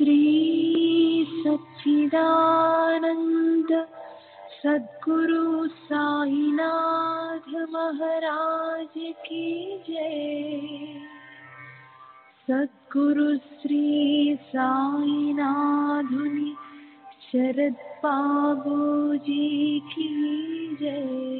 श्री सच्चिदानंद सद्गुरु साईनाथ महाराज की जय। सद्गुरु श्री साईनाथुनि शरद बाबू जी की जय।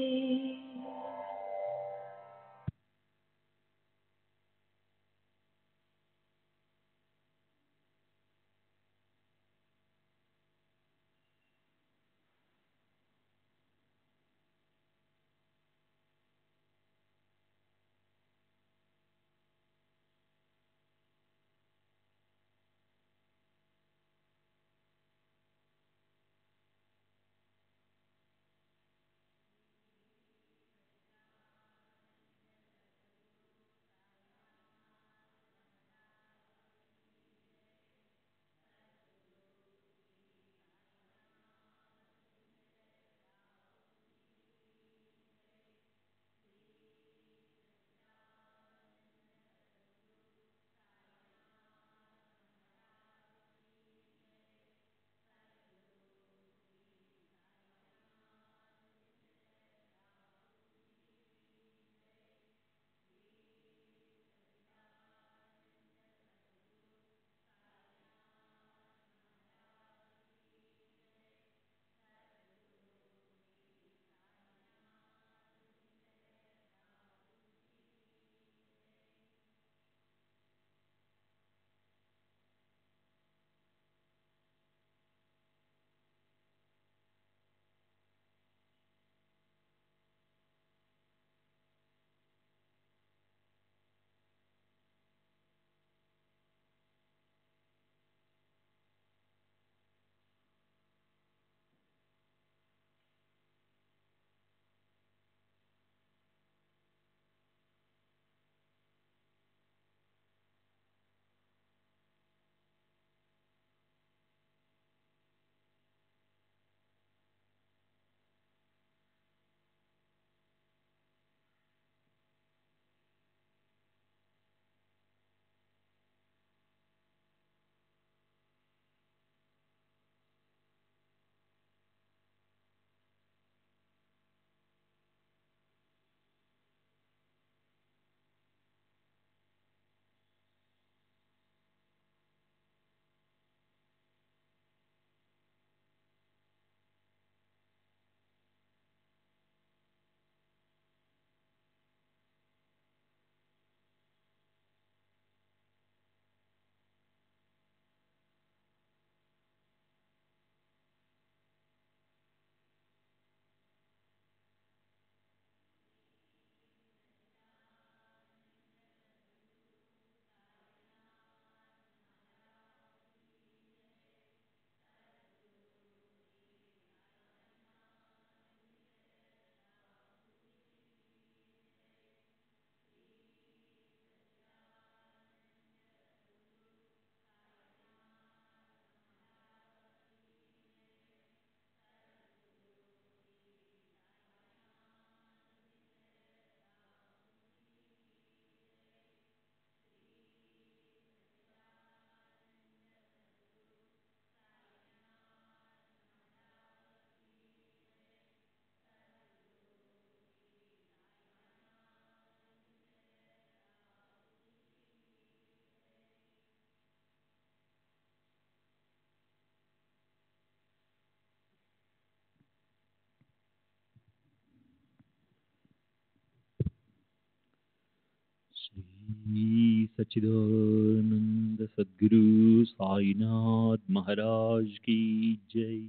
श्री सच्चिदानंद सद्गुरु साईनाथ महाराज की जय।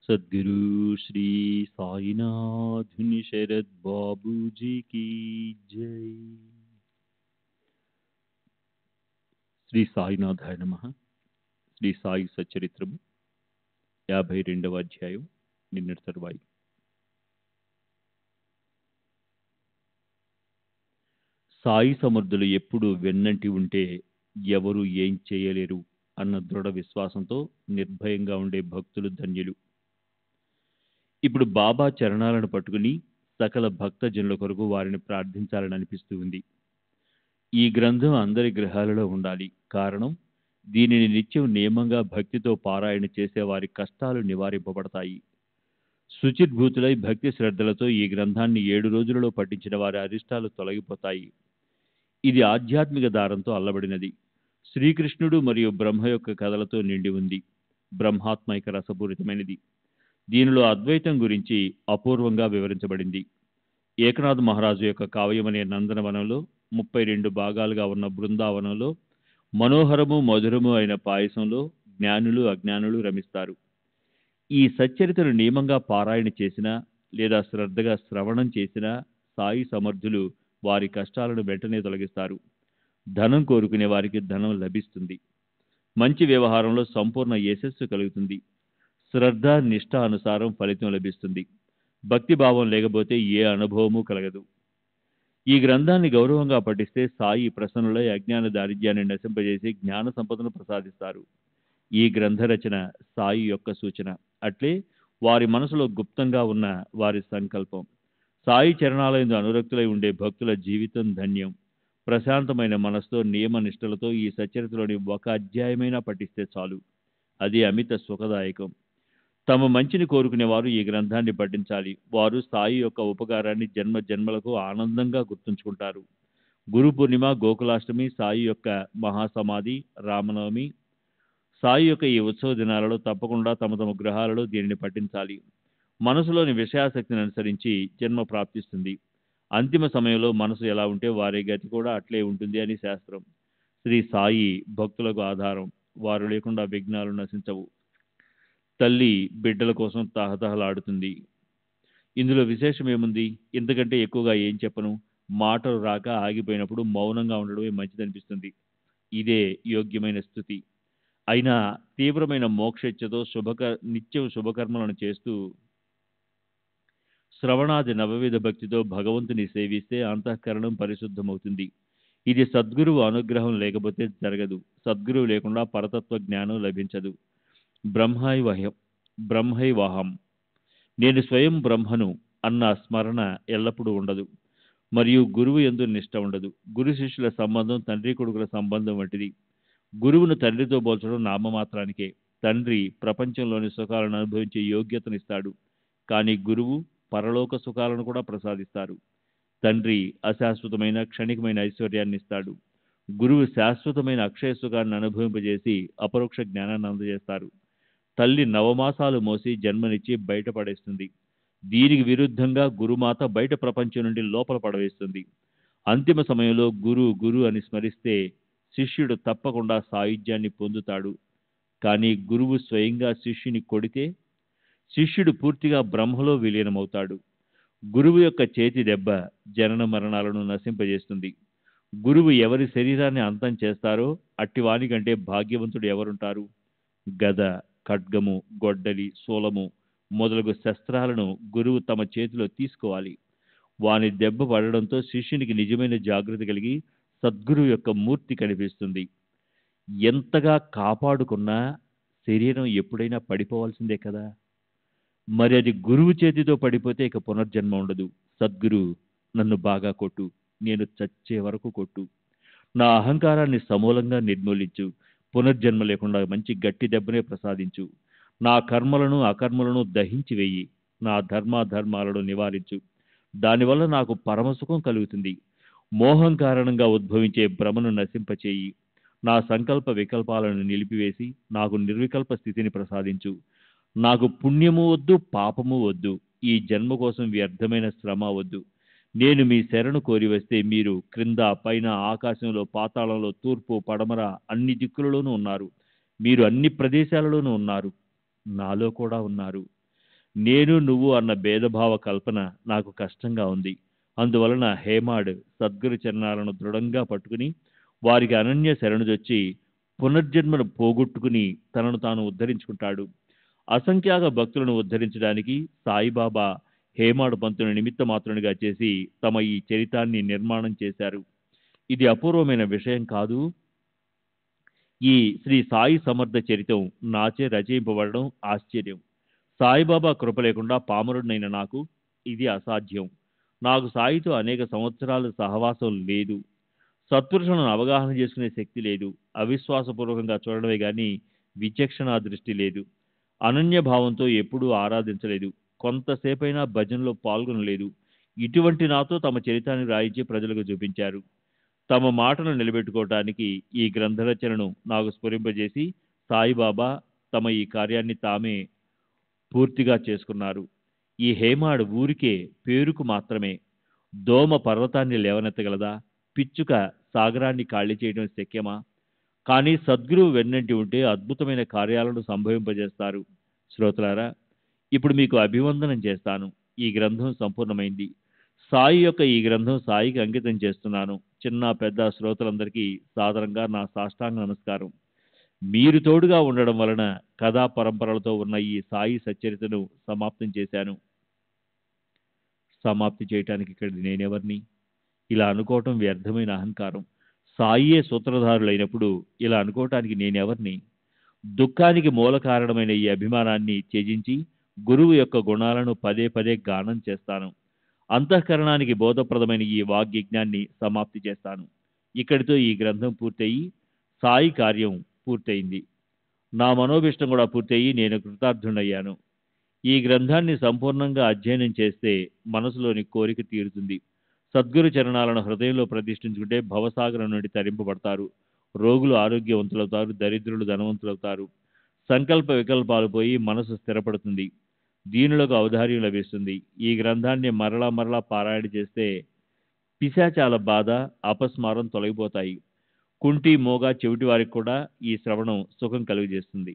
सद्गुरु श्री साईनाथ शरद बाबू जी की जय। శ్రీ సాయినాథాయ నమః. శ్రీ సాయి సచ్చరిత్రము 52వ అధ్యాయం నిన్నటి తరువాయి. సాయి సమర్థులు ఎప్పుడు వెన్నంటి ఉంటే ఎవరు ఏం చేయలేరు అన్న దృఢ విశ్వాసంతో నిర్భయంగా ఉండే భక్తులు ధన్యులు. ఇప్పుడు బాబా చరణాలను పట్టుకుని సకల భక్తజనుల కొరకు వారిని ప్రార్థించాలని అనిపిస్తూ ఉంది. ఈ గ్రంథం అందరి గృహాలలో ఉండాలి. కారణం, దీనిని నిత్యం నియమంగా భక్తితో పారాయణ చేసే వారి కష్టాలు నివారింపబడతాయి. శుచిర్భూతులై భక్తి శ్రద్ధలతో ఈ గ్రంథాన్ని 7 రోజులలో పఠించిన వారి అరిష్టాలు తొలగిపోతాయి. ఇది ఆధ్యాత్మిక దారంతో అల్లబడినది. శ్రీకృష్ణుడు మరియు బ్రహ్మ యొక్క కథలతో నిండి ఉంది. బ్రహ్మాత్మైక రసపూరితమైనది. దీనిలో అద్వైతం గురించి అపూర్వంగా వివరించబడింది. ఏకనాథ్ మహారాజు యొక్క కావ్యం అనే నందనవనంలో 32 భాగాలుగా ఉన్న బృందావనంలో మనోహరము మధురము అయిన పాయసంలో జ్ఞానులు అజ్ఞానులు రమిస్తారు. ఈ సచ్చరితను నియమంగా పారాయణ చేసినా లేదా శ్రద్ధగా శ్రవణం చేసినా సాయి సమర్థులు వారి కష్టాలను వెంటనే తొలగిస్తారు. ధనం కోరుకునే వారికి ధనం లభిస్తుంది. మంచి వ్యవహారంలో సంపూర్ణ యశస్సు కలుగుతుంది. శ్రద్ధ నిష్ఠ అనుసారం ఫలితం లభిస్తుంది. భక్తి భావం లేకపోతే ఏ అనుభవము కలగదు. ఈ గ్రంథాన్ని గౌరవంగా పఠిస్తే సాయి ప్రసన్నులై అజ్ఞాన దారిద్ర్యాన్ని నశింపజేసి జ్ఞాన సంపదను ప్రసాదిస్తారు. ఈ గ్రంథ రచన సాయి యొక్క సూచన. అట్లే వారి మనసులో గుప్తంగా ఉన్న వారి సంకల్పం. సాయి చరణాలయందు అనురక్తులై ఉండే భక్తుల జీవితం ధన్యం. ప్రశాంతమైన మనసుతో నియమ నిష్టలతో ఈ సచ్చరితలోని ఒక అధ్యాయమైనా పఠిస్తే చాలు. అది అమిత సుఖదాయకం. తమ మంచిని కోరుకునే వారు ఈ గ్రంథాన్ని పఠించాలి. వారు సాయి యొక్క ఉపకారాన్ని జన్మ జన్మలకు ఆనందంగా గుర్తుంచుకుంటారు. గురు పూర్ణిమ, గోకులాష్టమి, సాయి యొక్క మహాసమాధి, రామనవమి, సాయి యొక్క ఈ ఉత్సవ దినాలలో తప్పకుండా తమ తమ గృహాలలో దీనిని పఠించాలి. మనసులోని విషయాసక్తిని అనుసరించి జన్మ ప్రాప్తిస్తుంది. అంతిమ సమయంలో మనసు ఎలా ఉంటే వారి గతి కూడా అట్లే ఉంటుంది అని శాస్త్రం. శ్రీ సాయి భక్తులకు ఆధారం. వారు లేకుండా విఘ్నాలు నశించవు. తల్లి బిడ్డల కోసం తహతహలాడుతుంది. ఇందులో విశేషం ఏముంది? ఇంతకంటే ఎక్కువగా ఏం చెప్పను. మాటలు రాక ఆగిపోయినప్పుడు మౌనంగా ఉండడమే మంచిదనిపిస్తుంది. ఇదే యోగ్యమైన స్థుతి. అయినా తీవ్రమైన మోక్షేచ్ఛతో నిత్యం శుభకర్మలను చేస్తూ శ్రవణాది నవవిధ భక్తితో భగవంతుని సేవిస్తే అంతఃకరణం పరిశుద్ధమవుతుంది. ఇది సద్గురువు అనుగ్రహం లేకపోతే జరగదు. సద్గురువు లేకుండా పరతత్వ జ్ఞానం లభించదు. బ్రహ్మైవాహం, నేను స్వయం బ్రహ్మను అన్న స్మరణ ఎల్లప్పుడూ ఉండదు. మరియు గురువు యందు నిష్ట ఉండదు. గురు శిష్యుల సంబంధం తండ్రి కొడుకుల సంబంధం వంటిది. గురువును తండ్రితో పోల్చడం నామమాత్రానికే. తండ్రి ప్రపంచంలోని సుఖాలను అనుభవించే యోగ్యతనిస్తాడు. కానీ గురువు పరలోక సుఖాలను కూడా ప్రసాదిస్తారు. తండ్రి అశాశ్వతమైన క్షణికమైన ఐశ్వర్యాన్ని ఇస్తాడు. గురువు శాశ్వతమైన అక్షయ సుఖాన్ని అనుభవింపజేసి అపరోక్ష జ్ఞానాన్ని అందజేస్తారు. తల్లి నవమాసాలు మోసి జన్మనిచ్చి బయటపడేస్తుంది. దీనికి విరుద్ధంగా గురుమాత బయట ప్రపంచం నుండి లోపల పడవేస్తుంది. అంతిమ సమయంలో గురు గురు అని స్మరిస్తే శిష్యుడు తప్పకుండా సాయుధ్యాన్ని పొందుతాడు. కానీ గురువు స్వయంగా శిష్యుని కొడితే శిష్యుడు పూర్తిగా బ్రహ్మలో విలీనమవుతాడు. గురువు యొక్క చేతి దెబ్బ జనన మరణాలను నశింపజేస్తుంది. గురువు ఎవరి శరీరాన్ని అంతం చేస్తారో అట్టివాని కంటే భాగ్యవంతుడు ఎవరుంటారు? గద, ఖడ్గము, గొడ్డలి, శూలము మొదలగు శస్త్రాలను గురువు తమ చేతిలో తీసుకోవాలి. వాని దెబ్బ పడడంతో శిష్యునికి నిజమైన జాగృతి కలిగి సద్గురువు యొక్క మూర్తి కనిపిస్తుంది. ఎంతగా కాపాడుకున్నా శరీరం ఎప్పుడైనా పడిపోవాల్సిందే కదా. మరి అది గురువు చేతితో పడిపోతే ఇక పునర్జన్మ ఉండదు. సద్గురు, నన్ను బాగా కొట్టు, నేను చచ్చే వరకు కొట్టు, నా అహంకారాన్ని సమూలంగా నిర్మూలించు, పునర్జన్మ లేకుండా మంచి గట్టి దెబ్బనే ప్రసాదించు, నా కర్మలను అకర్మలను దహించి వేయి, నా ధర్మాధర్మాలను నివారించు, దానివల్ల నాకు పరమసుఖం కలుగుతుంది, మోహం కారణంగా ఉద్భవించే భ్రమను నశింపచేయి, నా సంకల్ప వికల్పాలను నిలిపివేసి నాకు నిర్వికల్ప స్థితిని ప్రసాదించు, నాకు పుణ్యము వద్దు, పాపము వద్దు, ఈ జన్మ కోసం వ్యర్థమైన శ్రమ వద్దు, నేను మీ శరణు కోరి వస్తే మీరు క్రింద పైన ఆకాశంలో పాతాళంలో తూర్పు పడమర అన్ని దిక్కులలోనూ ఉన్నారు, మీరు అన్ని ప్రదేశాలలోనూ ఉన్నారు, నాలో కూడా ఉన్నారు. నేను నువ్వు అన్న భేదభావ కల్పన నాకు కష్టంగా ఉంది. అందువలన హేమాడ్ సద్గురు చరణాలను దృఢంగా పట్టుకుని వారికి అనన్య శరణుజొచ్చి పునర్జన్మను పోగొట్టుకుని తనను తాను ఉద్ధరించుకుంటాడు. అసంఖ్యాక భక్తులను ఉద్ధరించడానికి సాయిబాబా హేమాడు పంతుని నిమిత్త మాత్రునిగా చేసి తమ ఈ చరితాన్ని నిర్మాణం చేశారు. ఇది అపూర్వమైన విషయం కాదు. ఈ శ్రీ సాయి సమర్థ చరితం నాచే రచయింపబడడం ఆశ్చర్యం. సాయిబాబా కృప లేకుండా పామరుడినైన నాకు ఇది అసాధ్యం. నాకు సాయితో అనేక సంవత్సరాలు సహవాసం లేదు. సత్పురుషులను అవగాహన చేసుకునే శక్తి లేదు. అవిశ్వాసపూర్వకంగా చూడడమే గాని విచక్షణా దృష్టి లేదు. అనన్య భావంతో ఎప్పుడూ ఆరాధించలేదు. కొంతసేపైనా భజనలో పాల్గొనలేదు. ఇటువంటి నాతో తమ చరితాన్ని రాయించి ప్రజలకు చూపించారు. తమ మాటను నిలబెట్టుకోవటానికి ఈ గ్రంథ రచనను నాకు స్ఫురింపజేసి సాయిబాబా తమ ఈ కార్యాన్ని తామే పూర్తిగా చేసుకున్నారు. ఈ హేమాడ్ ఊరికే పేరుకు మాత్రమే. దోమ పర్వతాన్ని లేవనెత్తగలదా? పిచ్చుక సాగరాన్ని ఖాళీ చేయడం శక్యమా? కానీ సద్గురువు వెన్నంటి ఉంటే అద్భుతమైన కార్యాలను సంభవింపజేస్తారు. శ్రోతలారా, ఇప్పుడు మీకు అభివందనం చేస్తాను. ఈ గ్రంథం సంపూర్ణమైంది. సాయి యొక్క ఈ గ్రంథం సాయికి అంకితం చేస్తున్నాను. చిన్న పెద్ద శ్రోతలందరికీ సాదరంగా నా సాష్టాంగ నమస్కారం. మీరు తోడుగా ఉండడం వలన కథా పరంపరలతో ఉన్న ఈ సాయి సచ్చరితను సమాప్తం చేశాను. సమాప్తి చేయటానికి ఇక్కడ నేనెవరిని? ఇలా అనుకోవటం వ్యర్థమైన అహంకారం. సాయియే సూత్రధారులైనప్పుడు ఇలా అనుకోవటానికి నేనెవరిని? దుఃఖానికి మూల కారణమైన ఈ అభిమానాన్ని త్యజించి గురువు యొక్క గుణాలను పదే పదే గానం చేస్తాను. అంతఃకరణానికి బోధప్రదమైన ఈ వాగ్యజ్ఞాన్ని సమాప్తి చేస్తాను. ఇక్కడితో ఈ గ్రంథం పూర్తయి సాయి కార్యం పూర్తయింది. నా మనోభిష్టం కూడా పూర్తయి నేను కృతార్థుడయ్యాను. ఈ గ్రంథాన్ని సంపూర్ణంగా అధ్యయనం చేస్తే మనసులోని కోరిక తీరుతుంది. సద్గురు చరణాలను హృదయంలో ప్రతిష్ఠించుకుంటే భవసాగరం నుండి తరింపబడతారు. రోగులు ఆరోగ్యవంతులవుతారు, దరిద్రులు ధనవంతులవుతారు. సంకల్ప వికల్పాలు పోయి మనసు స్థిరపడుతుంది. దీనులకు ఔదార్యం లభిస్తుంది. ఈ గ్రంథాన్ని మరలా మరలా పారాయణ చేస్తే పిశాచాల బాధ, అపస్మారం తొలగిపోతాయి. కుంటి, మోగ, చెవిటి వారికి కూడా ఈ శ్రవణం సుఖం కలుగజేస్తుంది.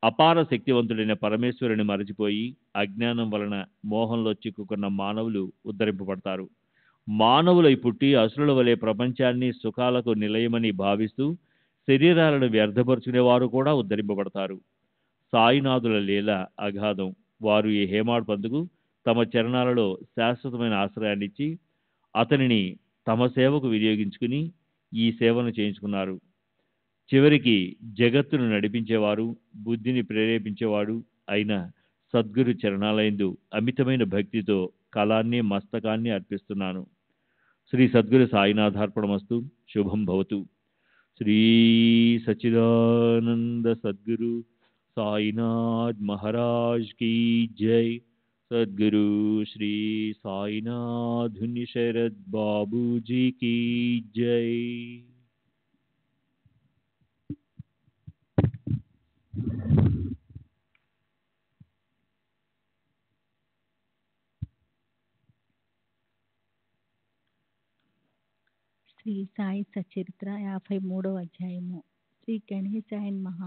అపార శక్తివంతుడైన పరమేశ్వరుని మరచిపోయి అజ్ఞానం వలన మోహంలో చిక్కుకున్న మానవులు ఉద్ధరింపబడతారు. మానవులై పుట్టి అసురుల వలె ప్రపంచాన్ని సుఖాలకు నిలయమని భావిస్తూ శరీరాలను వ్యర్థపరుచుకునేవారు కూడా ఉద్ధరింపబడతారు. సాయినాథుల లీల అగాధం. వారు ఈ హేమాడ్ పంతుకు తమ చరణాలలో శాశ్వతమైన ఆశ్రయాన్నిచ్చి అతనిని తమ సేవకు వినియోగించుకుని ఈ సేవను చేయించుకున్నారు. చివరికి జగత్తును నడిపించేవారు, బుద్ధిని ప్రేరేపించేవాడు అయిన సద్గురు చరణాలయందు అమితమైన భక్తితో కళాన్ని, మస్తకాన్ని అర్పిస్తున్నాను. శ్రీ సద్గురు సాయినాథార్పణమస్తు. శుభం భవతు. శ్రీ సచ్చిదానంద సద్గురు సాయినాథ్ మహారాజ్ కీ జై. సద్గురు శ్రీ సాయినాథుని శరద్ బాబూజీ కీ జై. శ్రీ సాయి సచరిత్ర 53వ అధ్యాయము. శ్రీ గణేశాయ నమః,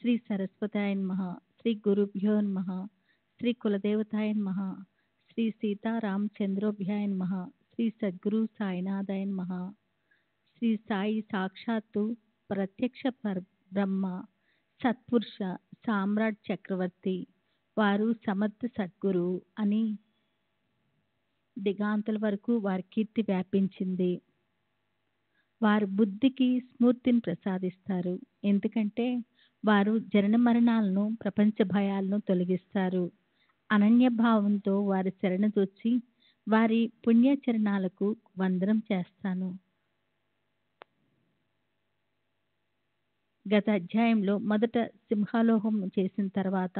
శ్రీ సరస్వతాయ నమః, శ్రీ గురుభ్యో నమః, శ్రీ కులదేవతాయ నమః, శ్రీ సీతారామచంద్రోభ్యాయ నమః, శ్రీ సద్గురు సాయినాథాయ నమః. శ్రీ సాయి సాక్షాత్తు ప్రత్యక్ష బ్రహ్మ, సత్పురుష, సామ్రాట్ చక్రవర్తి. వారు సమర్థ సద్గురు అని దిగాంతుల వరకు వారి కీర్తి వ్యాపించింది. వారు బుద్ధికి స్ఫూర్తిని ప్రసాదిస్తారు. ఎందుకంటే వారు జనన మరణాలను, ప్రపంచ భయాలను తొలగిస్తారు. అనన్య భావంతో వారి శరణుజొచ్చి వారి పుణ్యచరణాలకు వందనం చేస్తాను. గత అధ్యాయంలో మొదట సింహాలోహం చేసిన తర్వాత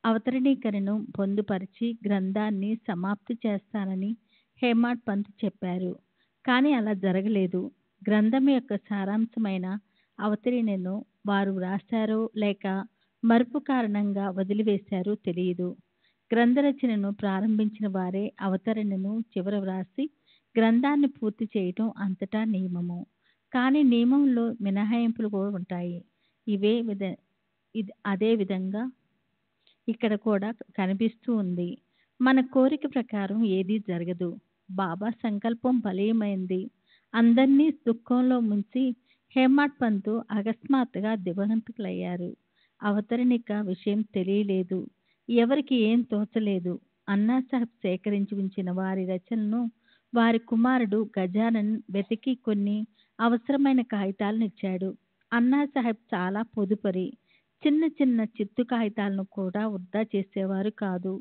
అవతరణీకరణను పొందుపరిచి గ్రంథాన్ని సమాప్తి చేస్తానని హేమాడ్ పంత్ చెప్పారు. కానీ అలా జరగలేదు. గ్రంథం యొక్క సారాంశమైన అవతరణను వారు వ్రాశారో లేక మరుపు కారణంగా వదిలివేశారో తెలియదు. గ్రంథ రచనను ప్రారంభించిన వారే అవతరణను చివర వ్రాసి గ్రంథాన్ని పూర్తి చేయటం అంతటా నియమము. కానీ నియమంలో మినహాయింపులు కూడా ఉంటాయి. అదే విధంగా ఇక్కడ కూడా కనిపిస్తూ ఉంది. మన కోరిక ప్రకారం ఏదీ జరగదు. బాబా సంకల్పం బలీయమైంది. అందరినీ దుఃఖంలో ముంచి హేమాడ్ పంతు అకస్మాత్తుగా దివంగతులయ్యారు. అవతరణిక విషయం తెలియలేదు. ఎవరికి ఏం తోచలేదు. అన్నా సాహెబ్ సేకరించి ఉంచిన వారి రచనలను వారి కుమారుడు గజానన్ వెతికి కొన్ని అవసరమైన కాగితాలను ఇచ్చాడు. అన్నా సాహెబ్ చాలా పొదుపరి. చిన్న చిన్న చిత్తు కాగితాలను కూడా వృధా చేసేవారు కాదు.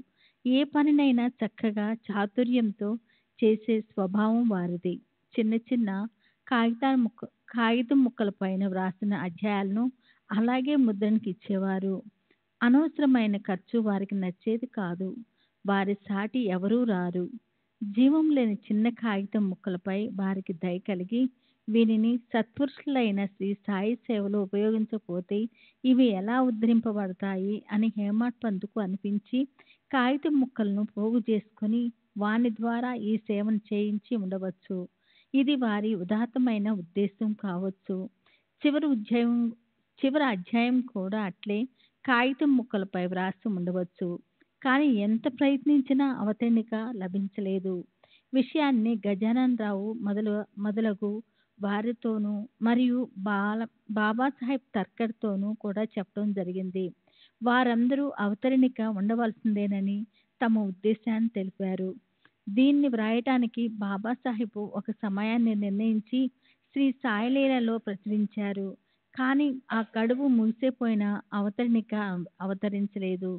ఏ పనినైనా చక్కగా చాతుర్యంతో చేసే స్వభావం వారిది. చిన్న చిన్న కాగితాల ముక్క కాగితం ముక్కల పైన వ్రాసిన అధ్యాయాలను అలాగే ముద్రణకి ఇచ్చేవారు. అనవసరమైన ఖర్చు వారికి నచ్చేది కాదు. వారి సాటి ఎవరూ రారు. జీవం లేని చిన్న కాగితం ముక్కలపై వారికి దయ కలిగి వీనిని సత్పురుషులైన శ్రీ సాయి సేవలో ఉపయోగించకపోతే ఇవి ఎలా ఉద్ధరింపబడతాయి అని హేమాడ్ పంతుకు అనిపించి కాగితం ముక్కలను పోగు చేసుకొని వాని ద్వారా ఈ సేవను చేయించి ఉండవచ్చు. ఇది వారి ఉదాత్తమైన ఉద్దేశం కావచ్చు. చివరి అధ్యాయం కూడా అట్లే కాగితం ముక్కలపై వ్రాసి ఉండవచ్చు. కానీ ఎంత ప్రయత్నించినా అవతరణిక లభించలేదు. విషయాన్ని గజానన్ రావు మొదలగు వారితోనూ మరియు బాబాసాహెబ్ తర్కర్తోనూ కూడా చెప్పడం జరిగింది. వారందరూ అవతరణిక ఉండవలసిందేనని తమ ఉద్దేశాన్ని తెలిపారు. దీన్ని వ్రాయటానికి బాబాసాహెబ్ ఒక సమయాన్ని నిర్ణయించి శ్రీ సాయిలీలలో ప్రచురించారు. కానీ ఆ గడువు ముగిసిపోయిన అవతరణిక అవతరించలేదు.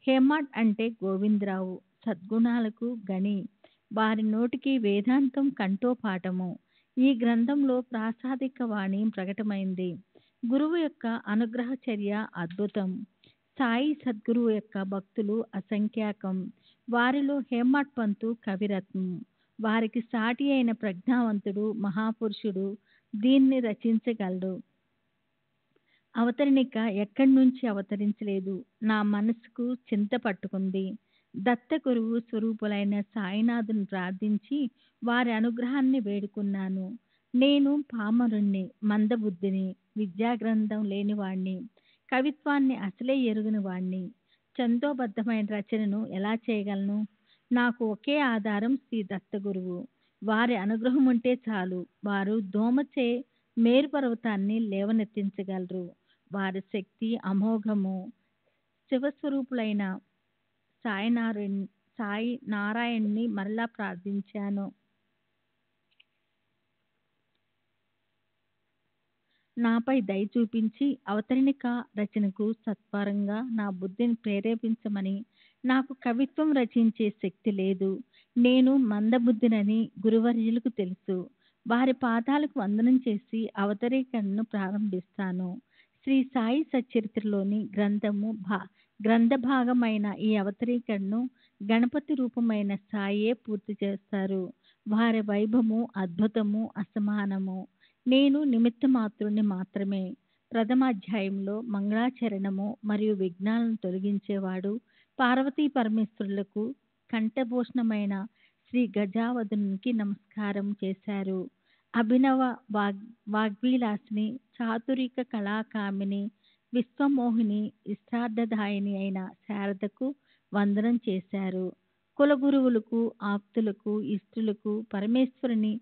హేమాడ్ అంటే గోవిందరావు, సద్గుణాలకు గని. వారి నోటికి వేదాంతం కంఠోపాఠము. ఈ గ్రంథంలో ప్రాసాదిక వాణి ప్రకటమైంది. గురువు యొక్క అనుగ్రహ చర్య అద్భుతం. సాయి సద్గురువు యొక్క భక్తులు అసంఖ్యాకం. వారిలో హేమాడ్ పంతు కవిరత్నం. వారికి సాటి అయిన ప్రజ్ఞావంతుడు మహాపురుషుడు దీన్ని రచించగలడు. అవతరణిక ఎక్కడి నుంచి అవతరించలేదు. నా మనసుకు చింత పట్టుకుంది. దత్త గురువు స్వరూపులైన సాయినాథుని ప్రార్థించి వారి అనుగ్రహాన్ని వేడుకున్నాను. నేను పామరుణ్ణి, మందబుద్ధిని, విద్యాగ్రంథం లేనివాణ్ణి, కవిత్వాన్ని అసలే ఎరుగని వాణ్ణి. చందోబద్ధమైన రచనను ఎలా చేయగలను? నాకు ఒకే ఆధారం శ్రీ దత్తగురువు. వారి అనుగ్రహం ఉంటే చాలు. వారు దోమచే మేరు పర్వతాన్ని లేవనెత్తించగలరు. వారి శక్తి అమోఘము. శివస్వరూపులైన సాయి నారాయణ్ణి మరలా ప్రార్థించాను. నాపై దయ చూపించి అవతరణిక రచనకు సత్వరంగా నా బుద్ధిని ప్రేరేపించమని. నాకు కవిత్వం రచించే శక్తి లేదు. నేను మందబుద్ధినని గురువర్యులకు తెలుసు. వారి పాదాలకు వందనం చేసి అవతరణికను ప్రారంభిస్తాను. శ్రీ సాయి సచ్చరిత్రలోని గ్రంథ భాగమైన ఈ అవతరణికను గణపతి రూపమైన సాయే పూర్తి చేస్తారు. వారి వైభవము అద్భుతము, అసమానము. నేను నిమిత్త మాత్రుని మాత్రమే. ప్రథమాధ్యాయంలో మంగళాచరణము మరియు విఘ్నాలను తొలగించేవాడు పార్వతీ పరమేశ్వరులకు కంఠభూషణమైన శ్రీ గజావధనునికి నమస్కారం చేశారు. అభినవ వాగ్విలాసిని, చాతురిక కళాకామిని, విశ్వమోహిని, ఇష్టార్థదాయిని అయిన శారదకు వందనం చేశారు. కులగురువులకు, ఆప్తులకు, ఇష్టులకు, పరమేశ్వరుని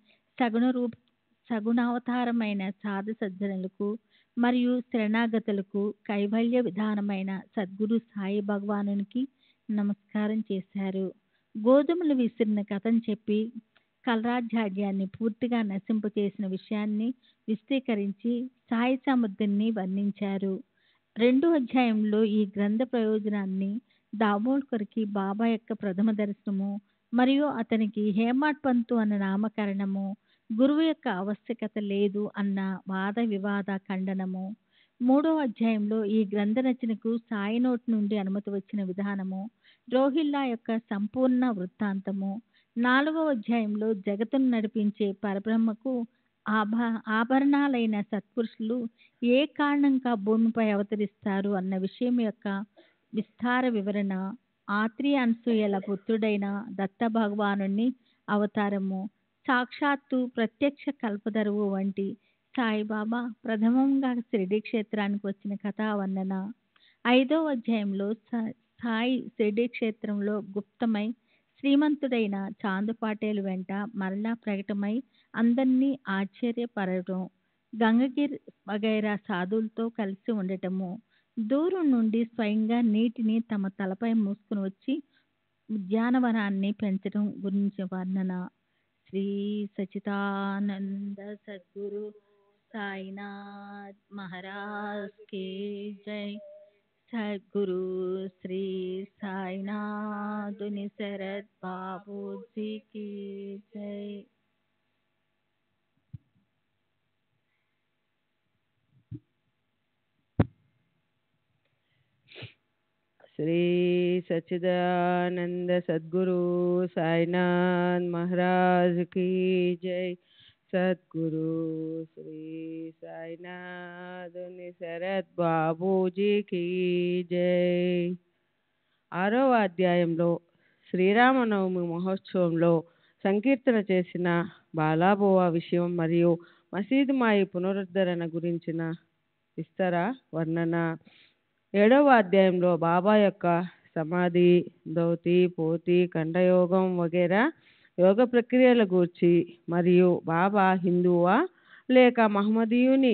సగుణావతారమైన సాధు సజ్జనులకు మరియు శరణాగతులకు కైవల్య విధానమైన సద్గురు సాయి భగవానునికి నమస్కారం చేశారు. గోధుమలు విసిరిన కథను చెప్పి కలరాజ్యాన్ని పూర్తిగా నశింపచేసిన విషయాన్ని విశదీకరించి సాయి సమర్థుని వర్ణించారు. 2వ అధ్యాయంలో ఈ గ్రంథ ప్రయోజనాన్ని, దాబోల్కర్కి బాబా యొక్క ప్రథమ దర్శనము మరియు అతనికి హేమాడ్ పంతు అన్న నామకరణము, గురువు యొక్క ఆవశ్యకత లేదు అన్న వాద వివాద ఖండనము. 3వ అధ్యాయంలో ఈ గ్రంథ రచనకు సాయి నోటి నుండి అనుమతి వచ్చిన విధానము, రోహిల్లా యొక్క సంపూర్ణ వృత్తాంతము. 4వ అధ్యాయంలో జగత్తును నడిపించే పరబ్రహ్మకు ఆభరణాలైన సత్పురుషులు ఏ కారణంగా భూమిపై అవతరిస్తారు అన్న విషయం యొక్క విస్తార వివరణ. ఆత్రి అనసూయల పుత్రుడైన దత్త భగవానుని అవతారము, సాక్షాత్తు ప్రత్యక్ష కల్పతరువు వంటి సాయిబాబా ప్రథమంగా షిరిడి క్షేత్రానికి వచ్చిన కథా వర్ణన. 5వ అధ్యాయంలో సాయి షిరిడి క్షేత్రంలో గుప్తమై శ్రీమంతుడైన చాందు పాటేలు వెంట మరలా ప్రకటమై అందరినీ ఆశ్చర్యపరచడం, గంగగిర్ వగైరా సాధువులతో కలిసి ఉండటము, దూరం నుండి స్వయంగా నీటిని తమ తలపై మూసుకుని వచ్చి ఉద్యానవనాన్ని పెంచడం గురించి వర్ణన. శ్రీ సచిదానంద సద్గురు సాయినాథ్ మహారాజ్ కి జై. సద్గురు శ్రీ సాయినాథుని శరత్ బాబూజీ की जय. శ్రీ సచ్చిదానంద సద్గురు సాయినాథ్ మహారాజ్ की जय। सद्गुरु श्री साईनाथ शरद బాబూజీ की जय। 6వ అధ్యాయంలో శ్రీరామనవమి మహోత్సవంలో సంకీర్తన చేసిన బాలాబోవా విషయం మరియు మసీదు మాయి పునరుద్ధరణ గురించిన విస్తర వర్ణన। 7వ అధ్యాయంలో బాబా యొక్క సమాధి, ధౌతి, పోతి, ఖండయోగం వగైరా యోగ ప్రక్రియల గూర్చి మరియు బాబా హిందువా లేక మహమ్మదీయుని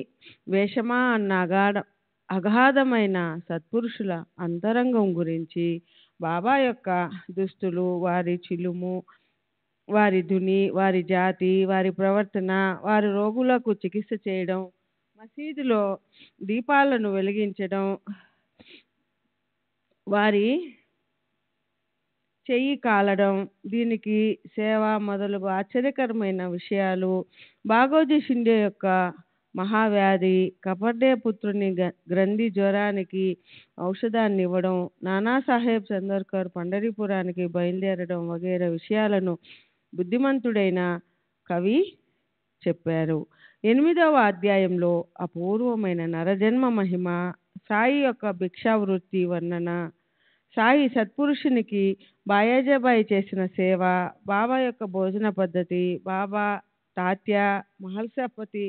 వేషమా అన్న అగాధమైన సత్పురుషుల అంతరంగం గురించి, బాబా యొక్క దుస్తులు, వారి చిలుము, వారి ధుని, వారి జాతి, వారి ప్రవర్తన, వారి రోగులకు చికిత్స చేయడం, మసీదులో దీపాలను వెలిగించడం, వారి చెయ్యి కాలడం, దీనికి సేవ మొదలగు ఆశ్చర్యకరమైన విషయాలు, బాగోజీ షిండే యొక్క మహావ్యాధి, కపర్డే పుత్రుని గ్రంథి జ్వరానికి ఔషధాన్ని ఇవ్వడం, నానాసాహెబ్ చందోర్కర్ పండరీపురానికి బయలుదేరడం వగైరా విషయాలను బుద్ధిమంతుడైన కవి చెప్పారు। 8వ అధ్యాయంలో అపూర్వమైన నరజన్మ మహిమ, సాయి యొక్క భిక్షావృత్తి వర్ణన, సాయి సత్పురుషునికి బాయాజాబాయి చేసిన సేవ, బాబా యొక్క భోజన పద్ధతి, బాబా, తాత్యా, మహల్సాపతి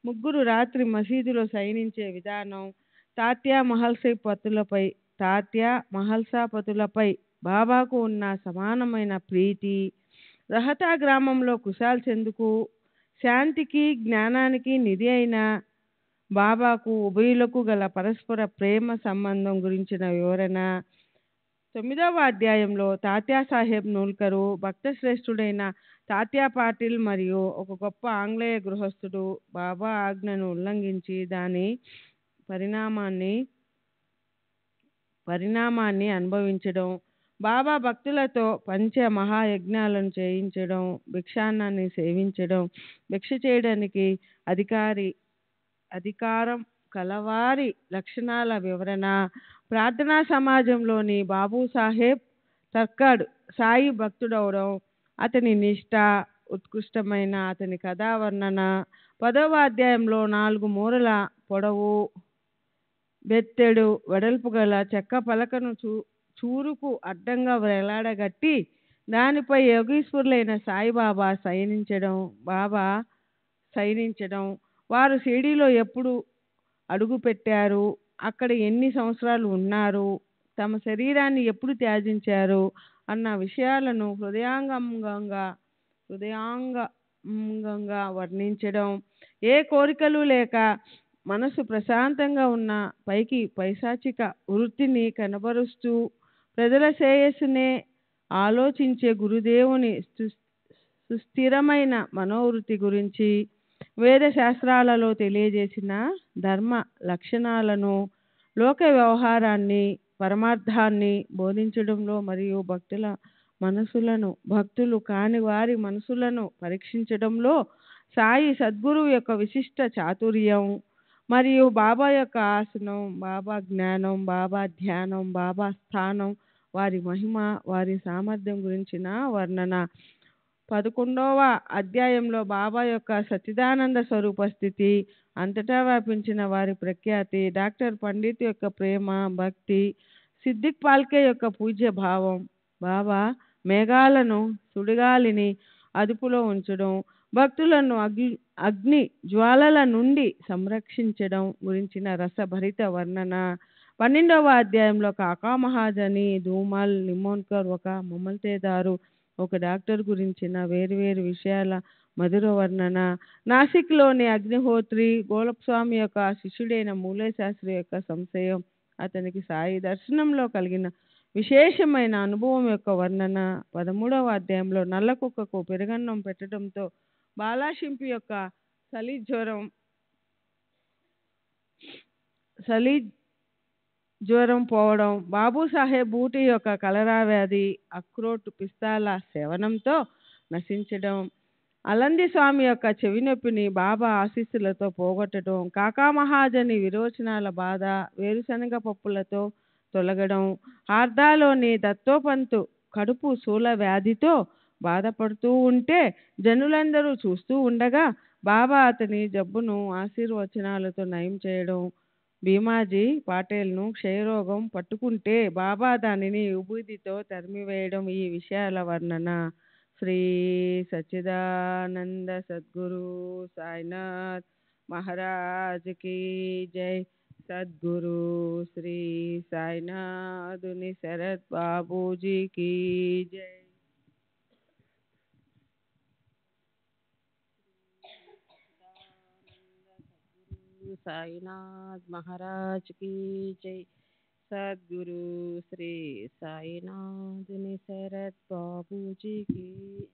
ముగ్గురు రాత్రి మసీదులో శయనించే విధానం, తాత్యా మహల్సాపతులపై బాబాకు ఉన్న సమానమైన ప్రీతి, రహతా గ్రామంలో కుశాల్ చంద్కు శాంతికి జ్ఞానానికి నిధి అయిన బాబాకు ఉభయులకు గల పరస్పర ప్రేమ సంబంధం గురించిన వివరణ। 9వ అధ్యాయంలో తాత్యా సాహెబ్ నూల్కరు, భక్త శ్రేష్ఠుడైన తాత్యా పాటిల్ మరియు ఒక గొప్ప ఆంగ్లేయ గృహస్థుడు బాబా ఆజ్ఞను ఉల్లంఘించి దాని పరిణామాన్ని అనుభవించడం, బాబా భక్తులతో పంచ మహాయజ్ఞాలను చేయించడం, భిక్షాన్నాన్ని సేవించడం, భిక్ష చేయడానికి అధికారం కలవారి లక్షణాల వివరణ, ప్రార్థనా సమాజంలోని బాబూ సాహెబ్ తర్కడ్ సాయి భక్తుడవడం, అతని నిష్ఠ, ఉత్కృష్టమైన అతని కథా వర్ణన। 10వ అధ్యాయంలో 4 మూరల పొడవు, బెత్తెడు వెడల్పు గల చెక్క పలకను చూరుకు అడ్డంగా వేలాడగట్టి దానిపై యోగీశ్వరులైన సాయిబాబా శయనించడం, వారు షిరిడీలో ఎప్పుడు అడుగు పెట్టారు, అక్కడ ఎన్ని సంవత్సరాలు ఉన్నారు, తమ శరీరాన్ని ఎప్పుడు త్యజించారు అన్న విషయాలను హృదయాంగంగా వర్ణించడం, ఏ కోరికలు లేక మనసు ప్రశాంతంగా ఉన్న పైకి పైశాచిక వృత్తిని కనబరుస్తూ ప్రజల శ్రేయస్సునే ఆలోచించే గురుదేవుని సుస్థిరమైన మనోవృత్తి గురించి, వేద శాస్త్రాలలో తెలియజేసిన ధర్మ లక్షణాలను, లోక వ్యవహారాన్ని, పరమార్థాన్ని బోధించడంలో మరియు భక్తులు కాని వారి మనసులను పరీక్షించడంలో సాయి సద్గురువు యొక్క విశిష్ట చాతుర్యం మరియు బాబా యొక్క ఆసనం, బాబా జ్ఞానం, బాబా ధ్యానం, బాబా స్థానం, వారి మహిమ, వారి సామర్థ్యం గురించిన వర్ణన। 11వ అధ్యాయంలో బాబా యొక్క సచ్చిదానంద స్వరూప స్థితి, అంతటా వ్యాపించిన వారి ప్రఖ్యాతి, డాక్టర్ పండిత్ యొక్క ప్రేమ, భక్తి, సిద్దిక్ పాల్కే యొక్క పూజ్య భావం, బాబా మేఘాలను, సుడిగాలిని అదుపులో ఉంచడం, భక్తులను అగ్ని జ్వాలల నుండి సంరక్షించడం గురించిన రసభరిత వర్ణన। 12వ అధ్యాయంలో కాకా మహాజని, ధూమల్, నిమోన్కర్, ఒక మమల్తేదారు, ఒక డాక్టర్ గురించిన వేరువేరు విషయాల మధుర వర్ణన, నాసిక్లోని అగ్నిహోత్రి, గోలప్స్వామి యొక్క శిష్యుడైన మూలే శాస్త్రి యొక్క సంశయం, అతనికి సాయి దర్శనంలో కలిగిన విశేషమైన అనుభవం యొక్క వర్ణన। 13వ అధ్యాయంలో నల్ల కుక్కకు పెరుగన్నం పెట్టడంతో బాలాషింపి యొక్క జ్వరం పోవడం, బాబూ సాహెబ్ బూటి యొక్క కలరా వ్యాధి అక్రోట్ పిస్తాల సేవనంతో నశించడం, అలంది స్వామి యొక్క చెవి నొప్పిని బాబా ఆశీస్సులతో పోగొట్టడం, కాకా మహాజని విరోచనాల బాధ వేరుశనగ పప్పులతో తొలగడం. హార్దాలోని దత్తోపంతు కడుపు శూల వ్యాధితో బాధపడుతూ ఉంటే జనులందరూ చూస్తూ ఉండగా బాబా అతని జబ్బును ఆశీర్వచనాలతో నయం చేయడం. భీమాజీ పాటేల్ను క్షయరోగం పట్టుకుంటే బాబా దానిని విభూతితో తరిమివేయడం. ఈ విషయాల వర్ణన శ్రీ సచ్చిదానంద సద్గురు సాయినాథ్ మహారాజ్ की जय. सद्गुरु श्री साईनाथुनि शरद बाबू जी की जय. साईनाथ महाराज की जय. सद्गुरु श्री साईनाथुनि शरद बाबू जी की जय.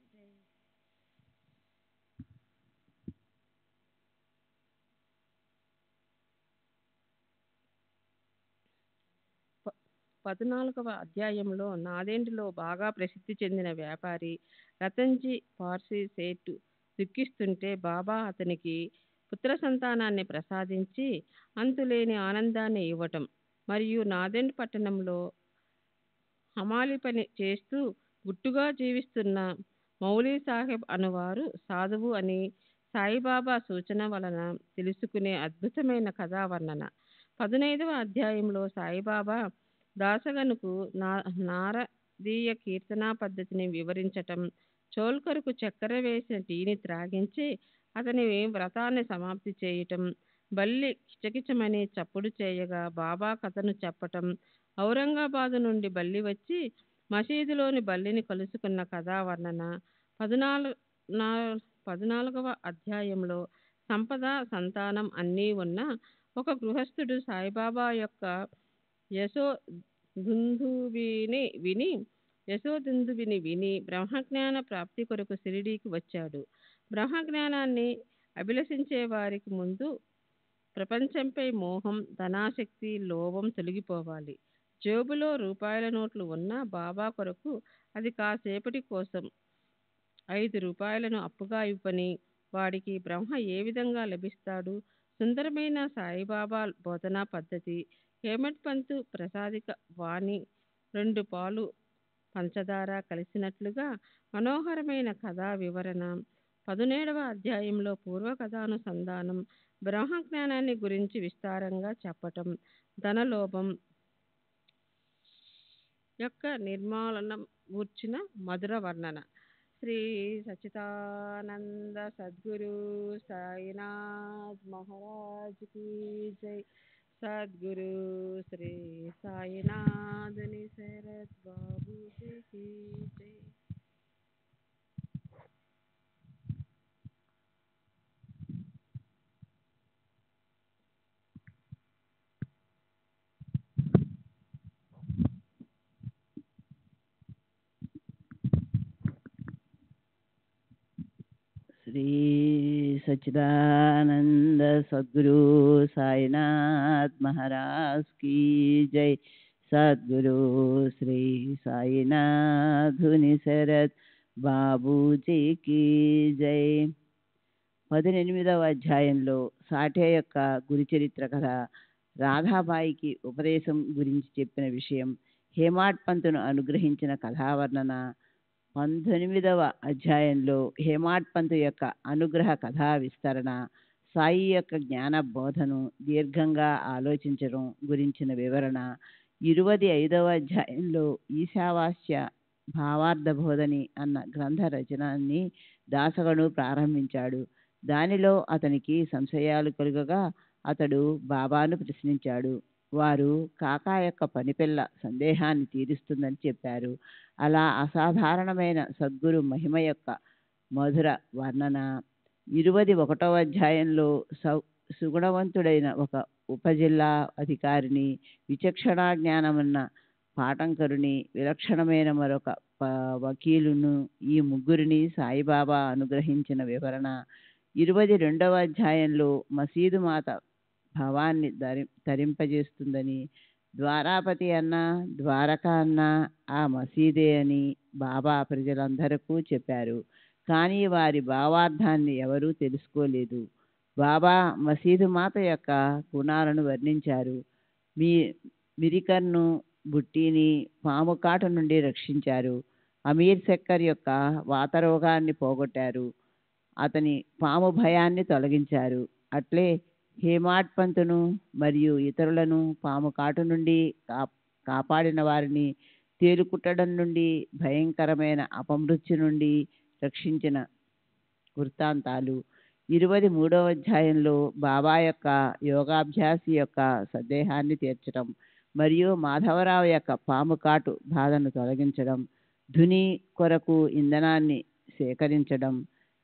14వ అధ్యాయంలో నాదెండ్లో బాగా ప్రసిద్ధి చెందిన వ్యాపారి రతన్జీ పార్సీ సేటు దుఃఖిస్తుంటే బాబా అతనికి పుత్ర సంతానాన్ని ప్రసాదించి అంతులేని ఆనందాన్ని ఇవ్వటం మరియు నాదెండ్ పట్టణంలో హమాలి పని చేస్తూ గుట్టుగా జీవిస్తున్న మౌలీ సాహెబ్ అనువారు సాధువు అని సాయిబాబా సూచన వలన తెలుసుకునే అద్భుతమైన కథా వర్ణన. 15వ అధ్యాయంలో సాయిబాబా దాసగనుకు నారదీయ కీర్తనా పద్ధతిని వివరించటం, చోల్కరుకు చక్కెర వేసిన టీని త్రాగించి అతని వ్రతాన్ని సమాప్తి చేయటం, బల్లి కిచకిచమని చప్పుడు చేయగా బాబా కథను చెప్పటం, ఔరంగాబాదు నుండి బల్లి వచ్చి మసీదులోని బల్లిని కలుసుకున్న కథా వర్ణన. 14వ అధ్యాయంలో సంపద సంతానం అన్నీ ఉన్న ఒక గృహస్థుడు సాయిబాబా యొక్క యశోదుందుబిని విని బ్రహ్మజ్ఞాన ప్రాప్తి కొరకు షిరిడీకి వచ్చాడు. బ్రహ్మజ్ఞానాన్ని అభిలషించే వారికి ముందు ప్రపంచంపై మోహం, ధనాశక్తి, లోభం తొలగిపోవాలి. జేబులో రూపాయల నోట్లు ఉన్న బాబా కొరకు అది కాసేపటి కోసం 5 రూపాయలను అప్పుగా ఇవ్వని వాడికి బ్రహ్మ ఏ విధంగా లభిస్తాడు? సుందరమైన సాయిబాబా బోధనా పద్ధతి. హేమట్ పంతు ప్రసాదిక వాణి 2 పాలు పంచదార కలిసినట్లుగా మనోహరమైన కథా వివరణ. 17వ అధ్యాయంలో పూర్వకథానుసంధానం, బ్రహ్మజ్ఞానాన్ని గురించి విస్తారంగా చెప్పటం, ధనలోభం యొక్క నిర్మూలనం గూర్చిన మధుర వర్ణన. శ్రీ సచ్చిదానంద సద్గురు సాయినాథ్ మహారాజ్ की जय. सद्गुरु श्री साईनाथुनि शरद बाबू जी की जय. श्री सच्चिदानंद सद्गुरु साईनाथ महाराज की जय. सद्गुरु श्री साईनाथुनि शरद బాబూజీ की जय. 18వ అధ్యాయంలో సాఠే యొక్క గురుచరిత్ర కథ, రాధాబాయికి ఉపదేశం గురించి చెప్పిన విషయం, హేమాడ్ పంతును అనుగ్రహించిన కథావర్ణన. 19వ అధ్యాయంలో హేమాడ్ పంతు యొక్క అనుగ్రహ కథా విస్తరణ, సాయి యొక్క జ్ఞాన బోధను దీర్ఘంగా ఆలోచించడం గురించిన వివరణ. 25వ అధ్యాయంలో ఈశావాస్య భావార్థ బోధని అన్న గ్రంథ రచనాన్ని దాసగను ప్రారంభించాడు. దానిలో అతనికి సంశయాలు కలుగగా అతడు బాబాను ప్రశ్నించాడు. వారు కాకా యొక్క పనిపిల్ల సందేహాన్ని తీరుస్తుందని చెప్పారు. అలా అసాధారణమైన సద్గురు మహిమ యొక్క మధుర వర్ణన. 21వ అధ్యాయంలో సుగుణవంతుడైన ఒక ఉపజిల్లా అధికారిని, విచక్షణా జ్ఞానమున్న పాఠంకరుని, విలక్షణమైన మరొక వకీలును, ఈ ముగ్గురిని సాయిబాబా అనుగ్రహించిన వివరణ. 22వ అధ్యాయంలో మసీదు మాత భావాన్ని తరింపజేస్తుందని, ద్వారాపతి అన్న, ద్వారక అన్న ఆ మసీదే అని బాబా ప్రజలందరికీ చెప్పారు. కానీ వారి భావార్థాన్ని ఎవరూ తెలుసుకోలేదు. బాబా మసీదు మాత యొక్క గుణాలను వర్ణించారు. మిరికర్ను బుట్టిని పాము కాటు నుండి రక్షించారు. అమీర్ శక్కర్ యొక్క వాతరోగాన్ని పోగొట్టారు. అతని పాము భయాన్ని తొలగించారు. అట్లే హేమాడ్ పంతును మరియు ఇతరులను పాము కాటు నుండి కాపాడిన వారిని తేలుకుట్టడం నుండి భయంకరమైన అపమృత్యు నుండి రక్షించిన వృత్తాంతాలు. 23వ అధ్యాయంలో బాబా యొక్క యోగాభ్యాసి యొక్క సందేహాన్ని తీర్చడం మరియు మాధవరావు యొక్క పాము కాటు బాధను తొలగించడం, ధుని కొరకు ఇంధనాన్ని సేకరించడం,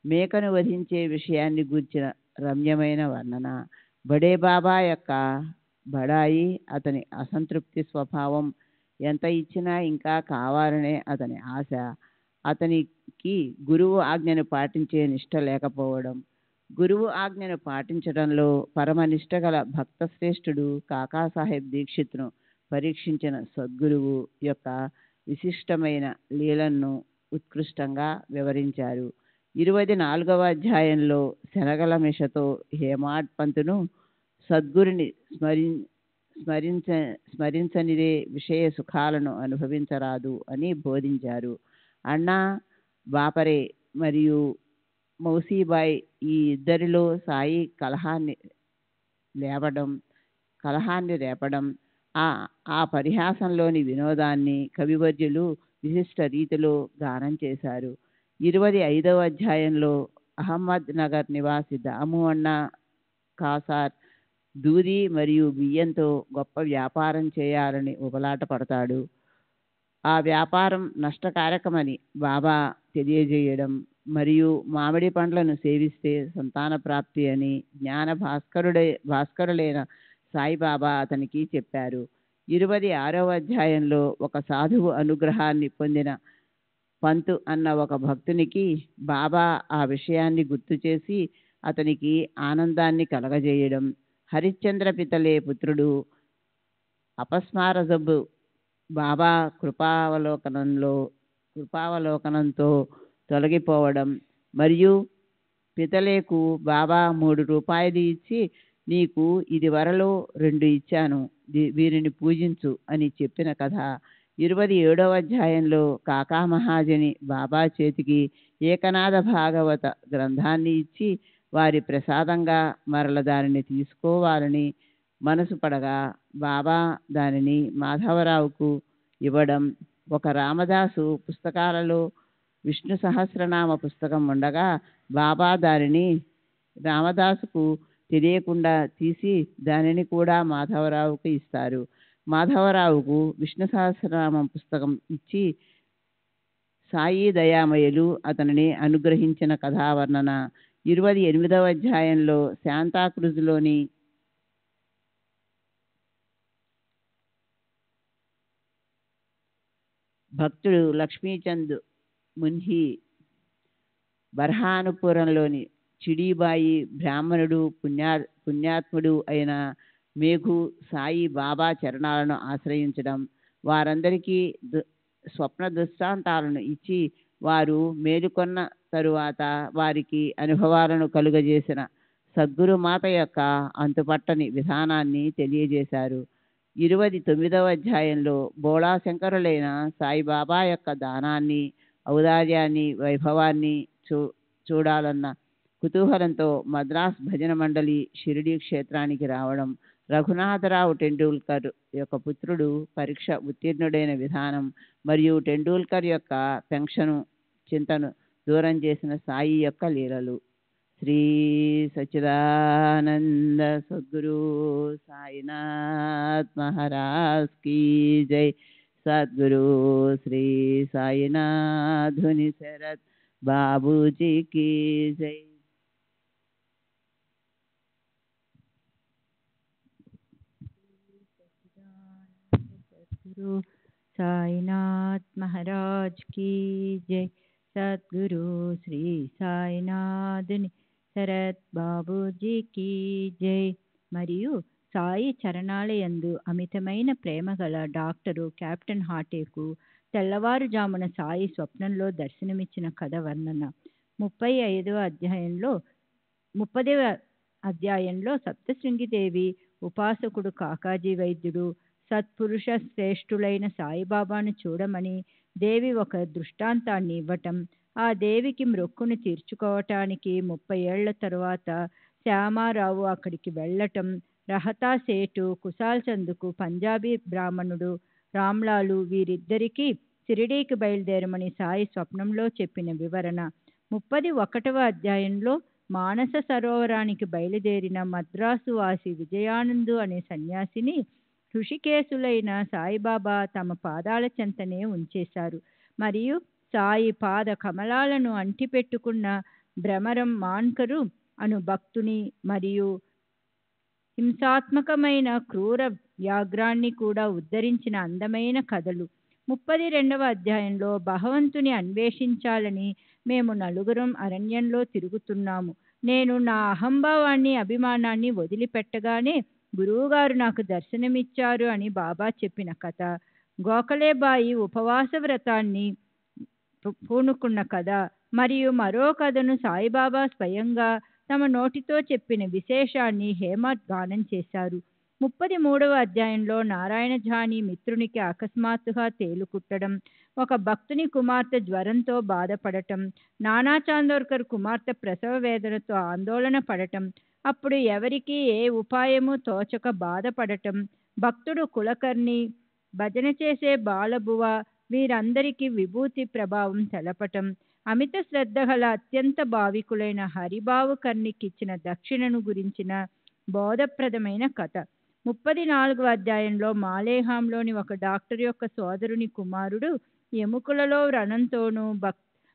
మేకను వధించే విషయాన్ని గూర్చిన రమ్యమైన వర్ణన, బడే బాబా యొక్క బడాయి, అతని అసంతృప్తి స్వభావం, ఎంత ఇచ్చినా ఇంకా కావాలనే అతని ఆశ, అతనికి గురువు ఆజ్ఞను పాటించే నిష్ట లేకపోవడం, గురువు ఆజ్ఞను పాటించడంలో పరమనిష్ట గల భక్త శ్రేష్ఠుడు కాకాసాహెబ్ దీక్షిత్ను పరీక్షించిన సద్గురువు యొక్క విశిష్టమైన లీలను ఉత్కృష్టంగా వివరించారు. 24వ అధ్యాయంలో శనగల మిషతో హేమాడ్ పంతును సద్గురుని స్మరించనిదే విషయ సుఖాలను అనుభవించరాదు అని బోధించారు. అన్నా బాపరే మరియు మౌసీబాయ్ ఈ ఇద్దరిలో సాయి కలహాన్ని రేపడం, ఆ పరిహాసంలోని వినోదాన్ని కవివర్యులు విశిష్ట రీతిలో గానం చేశారు. 25వ అధ్యాయంలో అహ్మద్ నగర్ నివాసి దాము అన్న కాసార్ దూది మరియు బియ్యంతో గొప్ప వ్యాపారం చేయాలని ఉబలాట పడతాడు. ఆ వ్యాపారం నష్టకారకమని బాబా తెలియజేయడం మరియు మామిడి పండ్లను సేవిస్తే సంతాన ప్రాప్తి అని జ్ఞాన భాస్కరులైన సాయిబాబా అతనికి చెప్పారు. 26వ అధ్యాయంలో ఒక సాధువు అనుగ్రహాన్ని పొందిన పంతు అన్న ఒక భక్తునికి బాబా ఆ విషయాన్ని గుర్తు చేసి అతనికి ఆనందాన్ని కలగజేయడం, హరిశ్చంద్ర పితలే పుత్రుడు అపస్మారజబు బాబా కృపావలోకనంతో తొలగిపోవడం మరియు పితలేకు బాబా 3 రూపాయలు ఇచ్చి, నీకు ఇది వరలో 2 ఇచ్చాను, వీరిని పూజించు అని చెప్పిన కథ. 27వ అధ్యాయంలో కాకా మహాజని బాబా చేతికి ఏకనాథ భాగవత గ్రంథాన్ని ఇచ్చి వారి ప్రసాదంగా మరల దానిని తీసుకోవాలని మనసు పడగా బాబా దానిని మాధవరావుకు ఇవ్వడం, ఒక రామదాసు పుస్తకాలలో విష్ణు సహస్రనామ పుస్తకం ఉండగా బాబా దానిని రామదాసుకు తెలియకుండా తీసి దానిని కూడా మాధవరావుకు ఇస్తారు. మాధవరావుకు విష్ణు సహస్రనామం పుస్తకం ఇచ్చి సాయి దయామయులు అతనిని అనుగ్రహించిన కథావర్ణన. 28వ అధ్యాయంలో శాంతాక్రూజ్లోని భక్తుడు లక్ష్మీచంద్ మున్హి, బర్హానుపురంలోని చిడీబాయి బ్రాహ్మణుడు పుణ్యాత్ముడు అయిన మేఘు సాయి బాబా చరణాలను ఆశ్రయించడం, వారందరికీ స్వప్న దృష్టాంతాలను ఇచ్చి వారు మేలుకొన్న తరువాత వారికి అనుభవాలను కలుగజేసిన సద్గురు మాత యొక్క అంతుపట్టని విధానాన్ని తెలియజేశారు. 29వ అధ్యాయంలో బోళాశంకరులైన సాయిబాబా యొక్క దానాన్ని, ఔదార్యాన్ని, వైభవాన్ని చూడాలన్న కుతూహలంతో మద్రాస్ భజన మండలి షిరిడి క్షేత్రానికి రావడం, రఘునాథరావు టెండూల్కర్ యొక్క పుత్రుడు పరీక్ష ఉత్తీర్ణుడైన విధానం మరియు టెండూల్కర్ యొక్క పెన్షను చింతను దూరం చేసిన సాయి యొక్క లీలలు. శ్రీ సచ్చిదానంద సద్గురు సాయినాథ్ మహారాజ్ కీ జై. సద్గురు శ్రీ సాయినాథుని శరత్ బాబూజీ కీ జై. సద్గురు సాయినాథ్ మహారాజ్ కీ జై. సద్గురు శ్రీ సాయినాథుని శరత్ బాబూజీ కీ జై. మరియు సాయి చరణాలయందు అమితమైన ప్రేమ గల డాక్టరు కెప్టెన్ హాటేకు తెల్లవారుజామున సాయి స్వప్నంలో దర్శనమిచ్చిన కథ వర్ణన. 30వ అధ్యాయంలో సప్తశృంగిదేవి ఉపాసకుడు కాకాజీ వైద్యుడు సత్పురుష శ్రేష్ఠులైన సాయిబాబాను చూడమని దేవి ఒక దృష్టాంతాన్ని ఇవ్వటం, ఆ దేవికి మొక్కును తీర్చుకోవటానికి 30 ఏళ్ల తరువాత శ్యామారావు అక్కడికి వెళ్ళటం, రహతా సేటు, కుశాల్ చందుకు పంజాబీ బ్రాహ్మణుడు రామ్లాలు వీరిద్దరికీ షిరిడీకి బయలుదేరమని సాయి స్వప్నంలో చెప్పిన వివరణ. 31వ అధ్యాయంలో మానస సరోవరానికి బయలుదేరిన మద్రాసు వాసి విజయానందు అనే సన్యాసిని ఋషికేశులైన సాయిబాబా తమ పాదాల చెంతనే ఉంచేశారు. మరియు సాయి పాద కమలాలను అంటిపెట్టుకున్న భ్రమరం మాన్కరు అను భక్తుని మరియు హింసాత్మకమైన క్రూర వ్యాఘ్రాన్ని కూడా ఉద్ధరించిన అందమైన కథలు. 32వ అధ్యాయంలో భగవంతుని అన్వేషించాలని మేము నలుగురం అరణ్యంలో తిరుగుతున్నాము. నేను నా అహంభావాన్ని అభిమానాన్ని వదిలిపెట్టగానే గురువుగారు నాకు దర్శనమిచ్చారు అని బాబా చెప్పిన కథ. గోఖలేబాయి ఉపవాస వ్రతాన్ని పూనుకున్న కథ మరియు మరో కథను సాయిబాబా స్వయంగా తమ నోటితో చెప్పిన విశేషాన్ని హేమత్ గానం చేశారు. 33వ అధ్యాయంలో నారాయణ ఝాని మిత్రునికి అకస్మాత్తుగా తేలుకుట్టడం, ఒక భక్తుని కుమార్తె జ్వరంతో బాధపడటం, నానా చాందోర్కర్ కుమార్తె ప్రసవ వేదనతో ఆందోళన పడటం, అప్పుడు ఎవరికి ఏ ఉపాయము తోచక బాధపడటం, భక్తుడు కులకర్ణి, భజన చేసే బాలబువ వీరందరికీ విభూతి ప్రభావం తెలపటం, అమిత శ్రద్ధ గల అత్యంత భావికులైన హరిబావు కర్ణికిచ్చిన దక్షిణను గురించిన బోధప్రదమైన కథ. 34వ అధ్యాయంలో మాలేహాంలోని ఒక డాక్టర్ యొక్క సోదరుని కుమారుడు ఎముకలలో వ్రణంతోనూ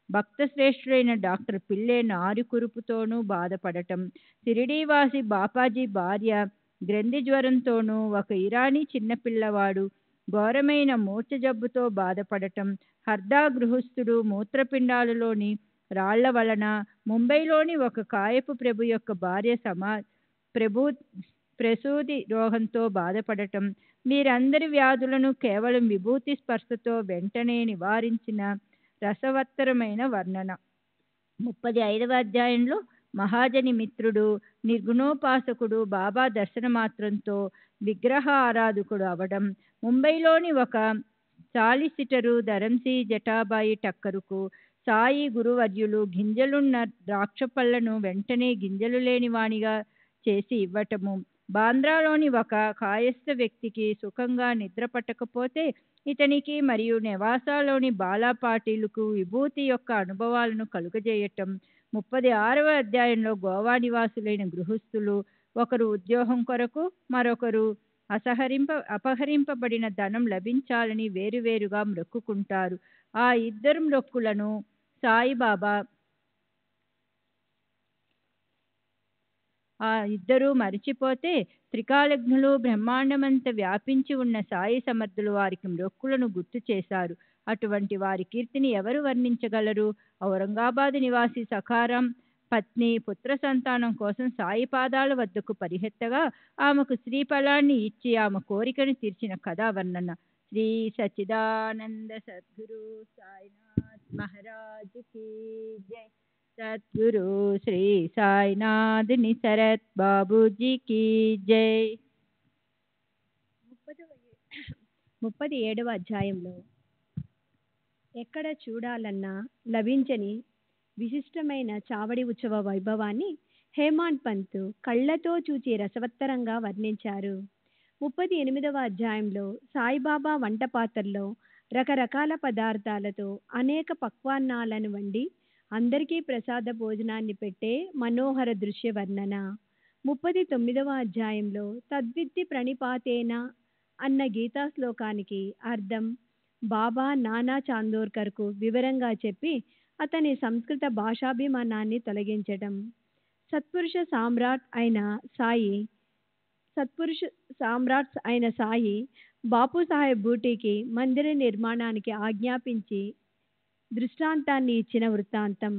భక్త శ్రేష్ఠుడైన డాక్టర్ పిల్లే నారు కురుపుతోనూ బాధపడటం, షిరిడీవాసి బాపాజీ భార్య గ్రంథి జ్వరంతోనూ ఒక ఇరానీ చిన్నపిల్లవాడు ఘోరమైన మూర్ఛ జబ్బుతో బాధపడటం, హర్దా గృహస్థుడు మూత్రపిండాలలోని రాళ్ల వలన, ముంబైలోని ఒక కాయపు ప్రభు యొక్క భార్య ప్రసూతి రోగంతో బాధపడటం, వీరందరి వ్యాధులను కేవలం విభూతి స్పర్శతో వెంటనే నివారించిన రసవత్తరమైన వర్ణన. 35వ అధ్యాయంలో మహాజని మిత్రుడు నిర్గుణోపాసకుడు బాబా దర్శనమాత్రంతో విగ్రహ ఆరాధకుడు అవడం, ముంబైలోని ఒక సాలిసిటరు ధరంసి జటాబాయి టక్కరుకు సాయి గురువర్యులు గింజలున్న ద్రాక్ష పళ్లను వెంటనే గింజలు లేని వాణిగా చేసి ఇవ్వటము, బాంద్రాలోని ఒక కాయస్థ వ్యక్తికి సుఖంగా నిద్ర పట్టకపోతే ఇతనికి మరియు నెవాసాలోని బాలా పాటీలకు విభూతి యొక్క అనుభవాలను కలుగజేయటం, 36వ అధ్యాయంలో గోవా నివాసులైన గృహస్థులు ఒకరు ఉద్యోగం కొరకు మరొకరు అపహరింపబడిన ధనం లభించాలని వేరువేరుగా మొక్కుకుంటారు. ఆ ఇద్దరు మొక్కులను సాయిబాబా ఆ ఇద్దరూ మరిచిపోతే త్రికాలజ్ఞులు బ్రహ్మాండమంతా వ్యాపించి ఉన్న సాయి సమర్థులు వారికి మొక్కులను గుర్తు చేశారు. అటువంటి వారి కీర్తిని ఎవరు వర్ణించగలరు? ఔరంగాబాద్ నివాసి సఖారాం పత్ని పుత్ర సంతానం కోసం సాయి పాదాల వద్దకు పరిగెత్తగా ఆమెకు శ్రీఫలాన్ని ఇచ్చి ఆమె కోరికను తీర్చిన కథా వర్ణన. శ్రీ సచ్చిదానంద సద్గురు సాయినాథ్ మహారాజ్ కీ జై. సద్గురు శ్రీ సాయినాథ్ నిసరత్ బాబూజీ కీ జై. 37వ అధ్యాయంలో ఎక్కడ చూడాలన్నా లభించని విశిష్టమైన చావడి ఉత్సవ వైభవాన్ని హేమాడ్ పంత్ కళ్ళతో చూచి రసవత్తరంగా వర్ణించారు. 38వ అధ్యాయంలో సాయిబాబా వంట పాత్రలో రకరకాల పదార్థాలతో అనేక పక్వాన్నాలను వండి అందరికీ ప్రసాద భోజనాన్ని పెట్టే మనోహర దృశ్య వర్ణన. 39వ అధ్యాయంలో తద్విద్ది ప్రణిపాతేన అన్న గీతా శ్లోకానికి అర్థం బాబా నానా చాందోర్కర్కు వివరంగా చెప్పి అతని సంస్కృత భాషాభిమానాన్ని తొలగించటం. సత్పురుష సామ్రాట్ అయిన సాయి బాపుసాహెబ్ బూటీకి మందిర నిర్మాణానికి ఆజ్ఞాపించి దృష్టాంతాన్ని ఇచ్చిన వృత్తాంతం.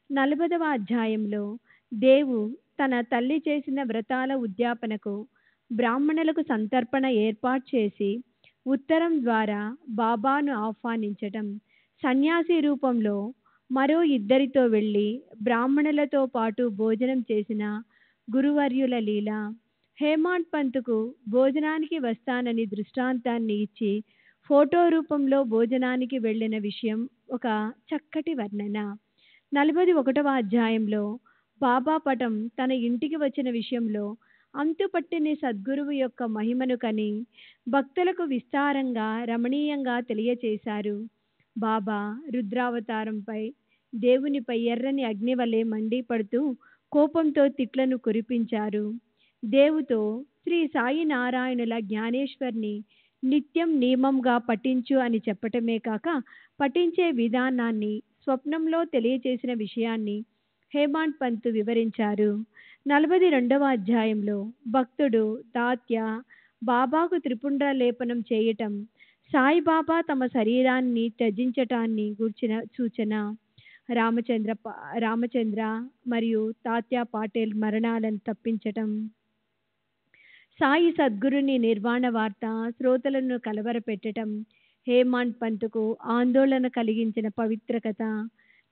40వ అధ్యాయంలో దేవు తన తల్లి చేసిన వ్రతాల ఉద్యాపనకు బ్రాహ్మణులకు సంతర్పణ ఏర్పాటు చేసి ఉత్తరం ద్వారా బాబాను ఆహ్వానించటం, సన్యాసి రూపంలో మరో ఇద్దరితో వెళ్ళి బ్రాహ్మణులతో పాటు భోజనం చేసిన గురువర్యుల లీల, హేమాడ్ పంత్కు భోజనానికి వస్తానని దృష్టాంతాన్ని ఇచ్చి ఫోటో రూపంలో భోజనానికి వెళ్ళిన విషయం ఒక చక్కటి వర్ణన. 41వ అధ్యాయంలో బాబా పటం తన ఇంటికి వచ్చిన విషయంలో అంతుపట్టిన సద్గురువు యొక్క మహిమను కని భక్తులకు విస్తారంగా రమణీయంగా తెలియచేశారు. బాబా రుద్రావతారంపై దేవునిపై ఎర్రని అగ్ని వలె మండిపడుతూ కోపంతో తిట్లను కురిపించారు. దేవుతో శ్రీ సాయి నారాయణుల జ్ఞానేశ్వర్ని నిత్యం నియమంగా పఠించు అని చెప్పటమే కాక పఠించే విధానాన్ని స్వప్నంలో తెలియచేసిన విషయాన్ని హేమాడ్ పంత్ వివరించారు. 42వ అధ్యాయంలో భక్తుడు తాత్య బాబాకు త్రిపుండ్ర లేపనం చేయటం, సాయిబాబా తమ శరీరాన్ని త్యజించటాన్ని గూర్చిన సూచన, రామచంద్ర మరియు తాత్య పాటేల్ మరణాలను తప్పించటం, సాయి సద్గురుని నిర్వాణ వార్త శ్రోతలను కలవరపెట్టడం, హేమాడ్ పంత్కు ఆందోళన కలిగించిన పవిత్ర కథ.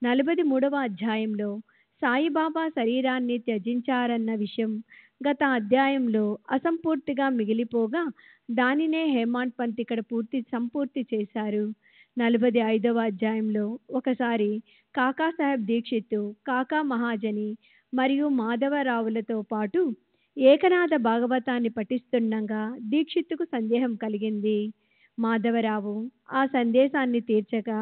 43వ అధ్యాయంలో సాయిబాబా శరీరాన్ని త్యజించారన్న విషయం గత అధ్యాయంలో అసంపూర్తిగా మిగిలిపోగా దానినే హేమాడ్ పంత్ ఇక్కడ సంపూర్తి చేశారు. 45వ అధ్యాయంలో ఒకసారి కాకాసాహెబ్ దీక్షిత్, కాకా మహాజని మరియు మాధవరావులతో పాటు ఏకనాథ భాగవతాన్ని పఠిస్తుండగా దీక్షిత్తుకు సందేహం కలిగింది. మాధవరావు ఆ సందేశాన్ని తీర్చగా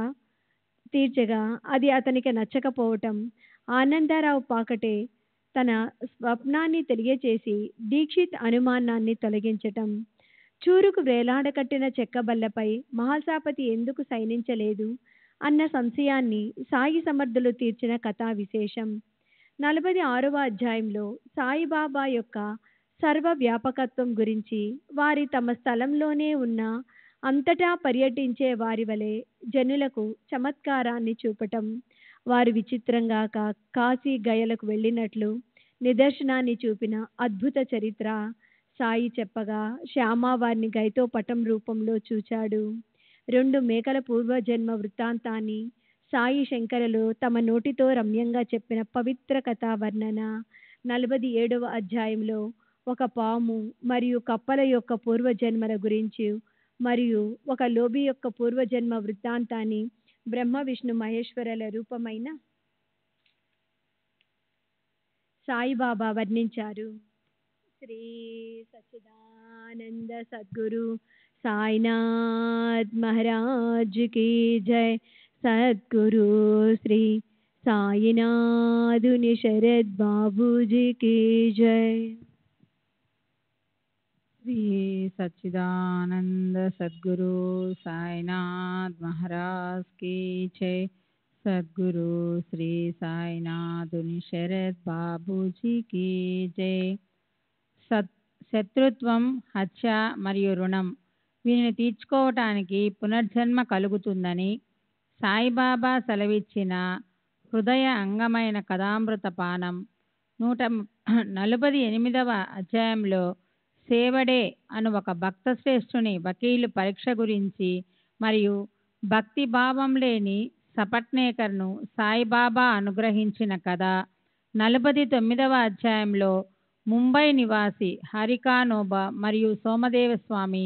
అది అతనికి నచ్చకపోవటం, ఆనందరావు పాకటే తన స్వప్నాన్ని తెలియచేసి దీక్షిత్ అనుమానాన్ని తొలగించటం, చూరుకు వేలాడకట్టిన చెక్కబల్లపై మహాసాపతి ఎందుకు శయనించలేదు అన్న సంశయాన్ని సాయి సమర్థులు తీర్చిన కథా విశేషం. 46వ అధ్యాయంలో సాయిబాబా యొక్క సర్వ వ్యాపకత్వం గురించి, వారి తమ స్థలంలోనే ఉన్న అంతటా పర్యటించే వారి వలె జనులకు చమత్కారాన్ని చూపటం, వారు విచిత్రంగా కాశీ గయలకు వెళ్ళినట్లు నిదర్శనాన్ని చూపిన అద్భుత చరిత్ర సాయి చెప్పగా శ్యామ వారిని గైతో పటం రూపంలో చూచాడు. 2 మేకల పూర్వజన్మ వృత్తాంతాన్ని సాయి శంకరులు తమ నోటితో రమ్యంగా చెప్పిన పవిత్ర కథా వర్ణన. 47వ అధ్యాయంలో ఒక పాము మరియు కప్పల యొక్క పూర్వజన్మల గురించి మరియు ఒక లోబి యొక్క పూర్వజన్మ వృత్తాంతాన్ని బ్రహ్మ విష్ణు మహేశ్వరుల రూపమైన సాయిబాబా వర్ణించారు. శ్రీ సచ్చిదానంద సద్గురు సాయినాథ్ మహారాజ్ की जय. सद्गुरु श्री साईनाथुनि शरद बाबूजी की जय. श्री सच्चिदानंद सद्गुरु साईनाथ महाराज की जय. सद्गुरु श्री साईनाथुनि शरद बाबूजी की जय. శత్రుత్వం, హత్య మరియు రుణం వీటిని తీర్చుకోవటానికి పునర్జన్మ కలుగుతుందని సాయిబాబా సెలవిచ్చిన హృదయ అంగమైన కథామృత పానం 148వ అధ్యాయంలో సేవడే అను ఒక భక్త శ్రేష్ఠుని వకీలు పరీక్ష గురించి మరియు భక్తి భావం లేని సపట్నేకర్ను సాయిబాబా అనుగ్రహించిన కథ. 49వ అధ్యాయంలో ముంబై నివాసి హరికానోబా మరియు సోమదేవ స్వామి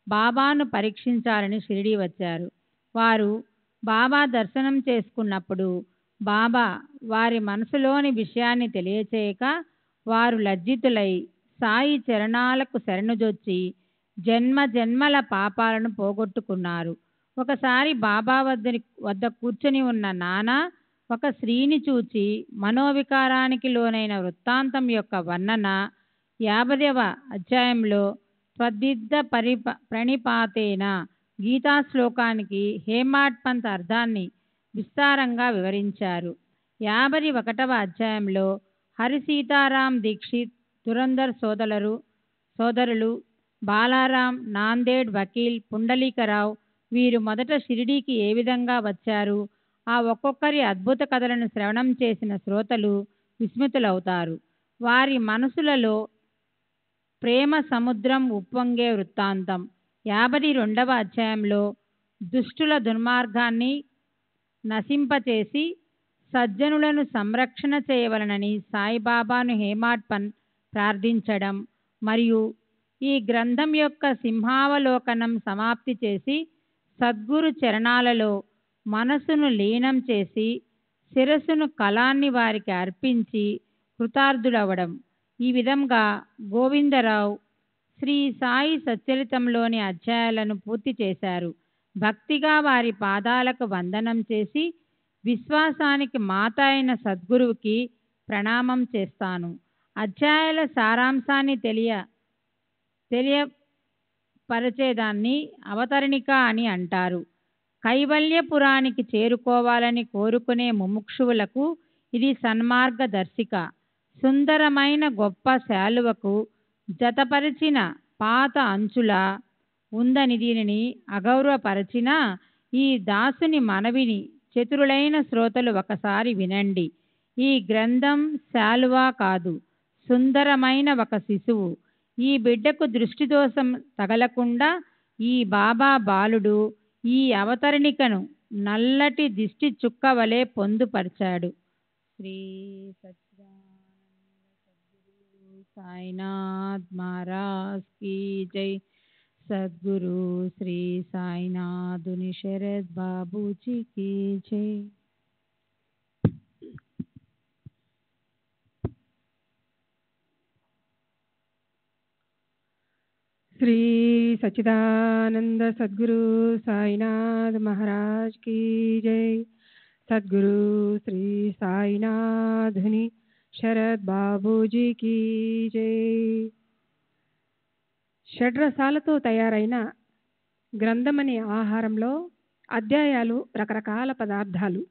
బాబాను పరీక్షించాలని షిరిడీ వచ్చారు. వారు బాబా దర్శనం చేసుకున్నప్పుడు బాబా వారి మనసులోని విషయాన్ని తెలియచేయక వారు లజ్జితులై సాయి చరణాలకు శరణుజొచ్చి జన్మ జన్మల పాపాలను పోగొట్టుకున్నారు. ఒకసారి బాబా వద్ద కూర్చొని ఉన్న నానా ఒక స్త్రీని చూచి మనోవికారానికి లోనైన వృత్తాంతం యొక్క వర్ణన 50వ అధ్యాయంలో త్వద్విద్ధ ప్రణిపాతేన గీతా శ్లోకానికి హేమాడ్ పంత్ అర్థాన్ని విస్తారంగా వివరించారు. 51వ అధ్యాయంలో హరి సీతారాం దీక్షిత్, దురందర్ సోదరులు బాలారాం, నాందేడ్ వకీల్, పుండలీకరావు వీరు మొదట షిరిడీకి ఏ విధంగా వచ్చారు, ఆ ఒక్కొక్కరి అద్భుత కథలను శ్రవణం చేసిన శ్రోతలు విస్మితులవుతారు. వారి మనసులలో ప్రేమ సముద్రం ఉప్పొంగే వృత్తాంతం. 52వ అధ్యాయంలో దుష్టుల దుర్మార్గాన్ని నశింపచేసి సజ్జనులను సంరక్షణ చేయవలనని సాయిబాబాను హేమాడ్ పంత్ ప్రార్థించడం, మరియు ఈ గ్రంథం యొక్క సింహావలోకనం సమాప్తి చేసి సద్గురు చరణాలలో మనసును లీనం చేసి శిరస్సును కళాన్ని వారికి అర్పించి కృతార్థుడవడం. ఈ విధంగా గోవిందరావు శ్రీ సాయి సచ్చరితంలోని అధ్యాయాలను పూర్తి చేశారు. భక్తిగా వారి పాదాలకు వందనం చేసి విశ్వాసానికి మాత అయిన సద్గురువుకి ప్రణామం చేస్తాను. అధ్యాయాల సారాంశాన్ని తెలియపరిచేదాన్ని అవతరణిక అని అంటారు. కైవల్యపురానికి చేరుకోవాలని కోరుకునే ముముక్షువులకు ఇది సన్మార్గదర్శిక. సుందరమైన గొప్ప శాలువకు జతపరిచిన పాత అంచులా ఉందని దీనిని అగౌరవపరచిన ఈ దాసుని మనవిని చతురులైన శ్రోతలు ఒకసారి వినండి. ఈ గ్రంథం శాలువా కాదు, సుందరమైన ఒక శిశువు. ఈ బిడ్డకు దృష్టి దోషం తగలకుండా ఈ బాబా బాలుడు ఈ అవతరణికను నల్లటి దిష్టి చుక్క వలె పొందుపరిచాడు. శ్రీ సచ్చిదానంద సాయినాథ్ మహారాజ్ కీ జై. సద్గురు శ్రీ సాయినాథుని శరత్ బాబూజీ కీ జై. శ్రీ సచ్చిదానంద సద్గురు సాయినాథ్ మహారాజ్ కీ జై. సద్గురు శ్రీ సాయినాథుని శరత్ బాబూజీ కీ జై. షడ్రసాలతో తయారైన గ్రంథమనే ఆహారంలో అధ్యాయాలు రకరకాల పదార్థాలు.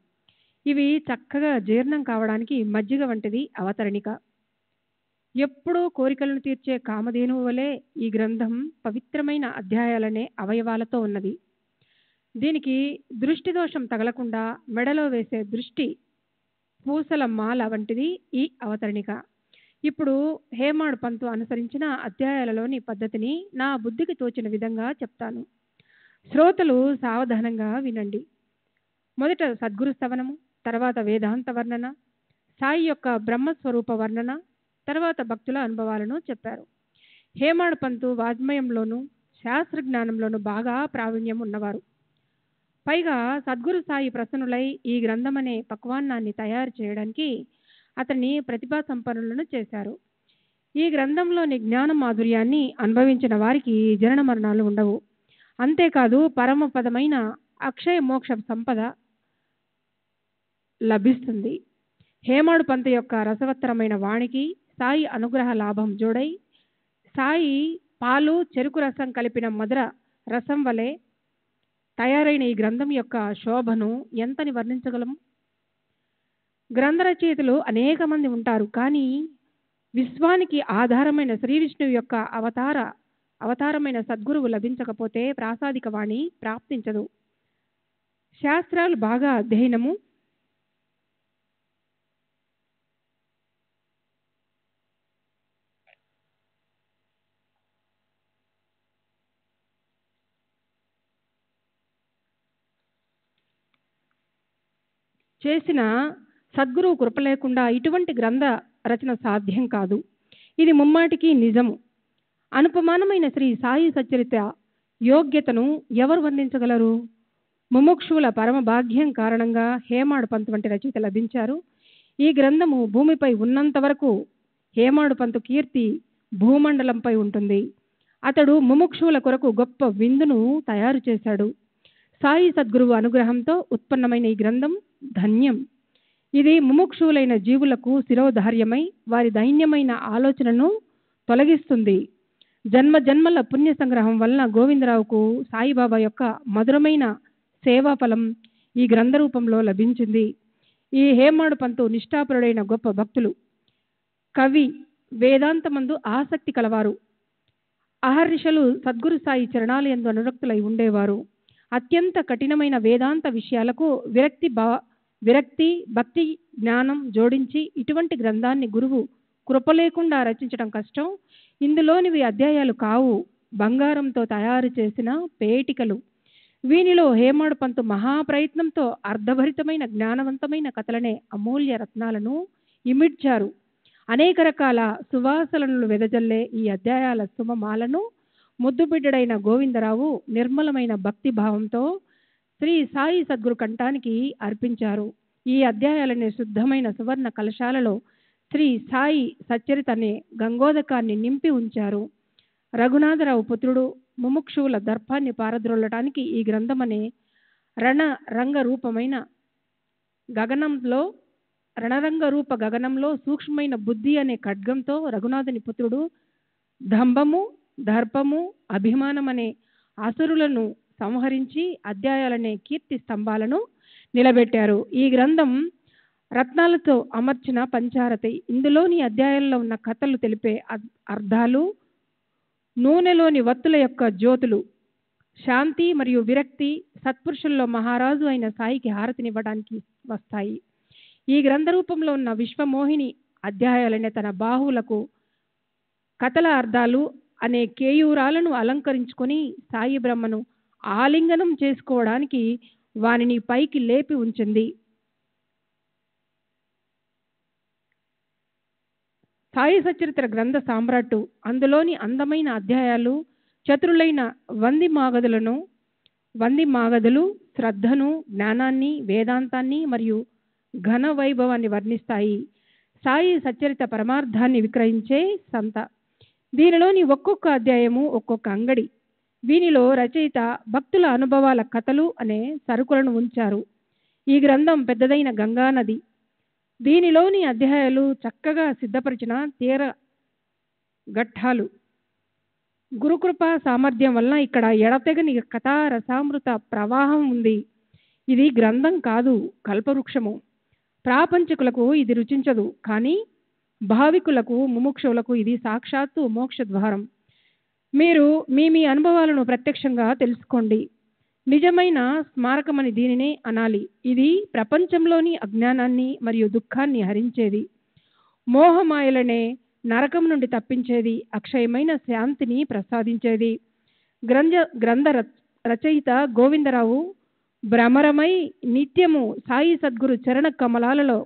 ఇవి చక్కగా జీర్ణం కావడానికి మజ్జిగ వంటిది అవతరణిక. ఎప్పుడూ కోరికలను తీర్చే కామధేనువు వలె ఈ గ్రంథం పవిత్రమైన అధ్యాయాలనే అవయవాలతో ఉన్నది. దీనికి దృష్టి దోషం తగలకుండా మెడలో వేసే దృష్టి పూసల మాల వంటిది ఈ అవతరణిక. ఇప్పుడు హేమాడ్ పంతు అనుసరించిన అధ్యాయాలలోని పద్ధతిని నా బుద్ధికి తోచిన విధంగా చెప్తాను. శ్రోతలు సావధానంగా వినండి. మొదట సద్గురు స్తవనము, తర్వాత వేదాంత వర్ణన, సాయి యొక్క బ్రహ్మస్వరూప వర్ణన, తర్వాత భక్తుల అనుభవాలను చెప్పారు. హేమాడ్ పంతు వాజ్మయంలోనూ శాస్త్ర జ్ఞానంలోనూ బాగా ప్రావీణ్యం ఉన్నవారు. పైగా సద్గురు సాయి ప్రసన్నులై ఈ గ్రంథం అనే పక్వాన్నాన్ని తయారు చేయడానికి అతన్ని ప్రతిభా సంపన్నులను చేశారు. ఈ గ్రంథంలోని జ్ఞాన మాధుర్యాన్ని అనుభవించిన వారికి జనన మరణాలు ఉండవు. అంతేకాదు పరమపదమైన అక్షయ మోక్ష సంపద లభిస్తుంది. హేమాడ్ పంతు యొక్క రసవత్తరమైన వాణికి సాయి అనుగ్రహ లాభం జోడై సాయి పాలు చెరుకు రసం కలిపిన మధుర రసం వలె తయారైన ఈ గ్రంథం యొక్క శోభను ఎంతని వర్ణించగలము? గ్రంథ రచయితలు అనేక మంది ఉంటారు, కానీ విశ్వానికి ఆధారమైన శ్రీ విష్ణువు యొక్క అవతారమైన సద్గురువు లభించకపోతే ప్రాసాదిక వాణి ప్రాప్తించదు. శాస్త్రాలు బాగా అధ్యయనము, చేసిన సద్గురువు కృప లేకుండా ఇటువంటి గ్రంథ రచన సాధ్యం కాదు. ఇది ముమ్మాటికి నిజము. అనుపమానమైన శ్రీ సాయి సచ్చరిత యోగ్యతను ఎవరు వర్ణించగలరు? ముముక్షువుల పరమ భాగ్యం కారణంగా హేమాడ్ పంతు వంటి రచయిత లభించారు. ఈ గ్రంథము భూమిపై ఉన్నంత వరకు హేమాడ్ పంతు కీర్తి భూమండలంపై ఉంటుంది. అతడు ముముక్షువుల కొరకు గొప్ప విందును తయారు చేశాడు. సాయి సద్గురువు అనుగ్రహంతో ఉత్పన్నమైన ఈ గ్రంథం ధన్యం. ఇది ముముక్షువులైన జీవులకు శిరోధార్యమై వారి దైన్యమైన ఆలోచనను తొలగిస్తుంది. జన్మ జన్మల పుణ్య సంగ్రహం వలన గోవిందరావుకు సాయిబాబా యొక్క మధురమైన సేవాఫలం ఈ గ్రంథ రూపంలో లభించింది. ఈ హేమాడ్ పంతు నిష్ఠాపరుడైన గొప్ప భక్తులు, కవి, వేదాంతమందు ఆసక్తి కలవారు. అహర్నిశలు సద్గురు సాయి చరణాలయందు అనురక్తులై ఉండేవారు. అత్యంత కఠినమైన వేదాంత విషయాలకు విరక్తి భక్తి జ్ఞానం జోడించి ఇటువంటి గ్రంథాన్ని గురువు కృప లేకుండా రచించడం కష్టం. ఇందులోనివి అధ్యాయాలు కావు, బంగారంతో తయారు చేసిన పేటికలు. వీనిలో హేమాడ్ పంతు మహాప్రయత్నంతో అర్ధభరితమైన జ్ఞానవంతమైన కథలనే అమూల్య రత్నాలను ఇమిడ్చారు. అనేక రకాల సువాసనలు వెదజల్లే ఈ అధ్యాయాల సుమమాలను ముద్దుబిడ్డడైన గోవిందరావు నిర్మలమైన భక్తి భావంతో శ్రీ సాయి సద్గురు కంఠానికి అర్పించారు. ఈ అధ్యాయాలనే శుద్ధమైన సువర్ణ కలశాలలో శ్రీ సాయి సచ్చరిత అనే గంగోదకాన్ని నింపి ఉంచారు. రఘునాథరావు పుత్రుడు ముముక్షువుల దర్పాన్ని పారద్రోలటానికి ఈ గ్రంథం అనే రణరంగరూప గగనంలో సూక్ష్మమైన బుద్ధి అనే ఖడ్గంతో రఘునాథుని పుత్రుడు దంభము, దర్పము, అభిమానం అనే అసురులను సంహరించి అధ్యాయాలనే కీర్తి స్తంభాలను నిలబెట్టారు. ఈ గ్రంథం రత్నాలతో అమర్చిన పంచారతి. ఇందులోని అధ్యాయాల్లో ఉన్న కథలు తెలిపే అర్థాలు, నూనెలోని వత్తుల యొక్క జ్యోతులు, శాంతి మరియు విరక్తి, సత్పురుషుల్లో మహారాజు అయిన సాయికి హారతినివ్వడానికి వస్తాయి. ఈ గ్రంథ రూపంలో ఉన్న విశ్వమోహిని అధ్యాయాలనే తన బాహువులకు కథల అర్థాలు అనే కేయూరాలను అలంకరించుకొని సాయి బ్రహ్మను ఆలింగనం చేసుకోవడానికి వానిని పైకి లేపి ఉంచింది. సాయి సచరిత్ర గ్రంథ సామ్రాట్టు అందులోని అందమైన అధ్యాయాలు చతురులైన వంది మాగదులు శ్రద్ధను, జ్ఞానాన్ని, వేదాంతాన్ని మరియు ఘన వైభవాన్ని వర్ణిస్తాయి. సాయి సచ్చరిత పరమార్థాన్ని విక్రయించే సంత. దీనిలోని ఒక్కొక్క అధ్యాయము ఒక్కొక్క అంగడి. దీనిలో రచయిత భక్తుల అనుభవాల కథలు అనే సరుకులను ఉంచారు. ఈ గ్రంథం పెద్దదైన గంగా నది. దీనిలోని అధ్యాయాలు చక్కగా సిద్ధపరిచిన తీర ఘట్టాలు. గురుకృప సామర్థ్యం వలన ఇక్కడ ఎడతెగని కథా రసామృత ప్రవాహం ఉంది. ఇది గ్రంథం కాదు, కల్పవృక్షము. ప్రాపంచికులకు ఇది రుచించదు, కానీ భావికులకు, ముముక్షువులకు ఇది సాక్షాత్తు మోక్ష ద్వారం. మీరు మీ అనుభవాలను ప్రత్యక్షంగా తెలుసుకోండి. నిజమైన స్మారకమని దీనినే అనాలి. ఇది ప్రపంచంలోని అజ్ఞానాన్ని మరియు దుఃఖాన్ని హరించేది, మోహమాయలనే నరకం నుండి తప్పించేది, అక్షయమైన శాంతిని ప్రసాదించేది. గ్రంథ రచయిత గోవిందరావు భ్రమరమై నిత్యము సాయి సద్గురు చరణ కమలాలలో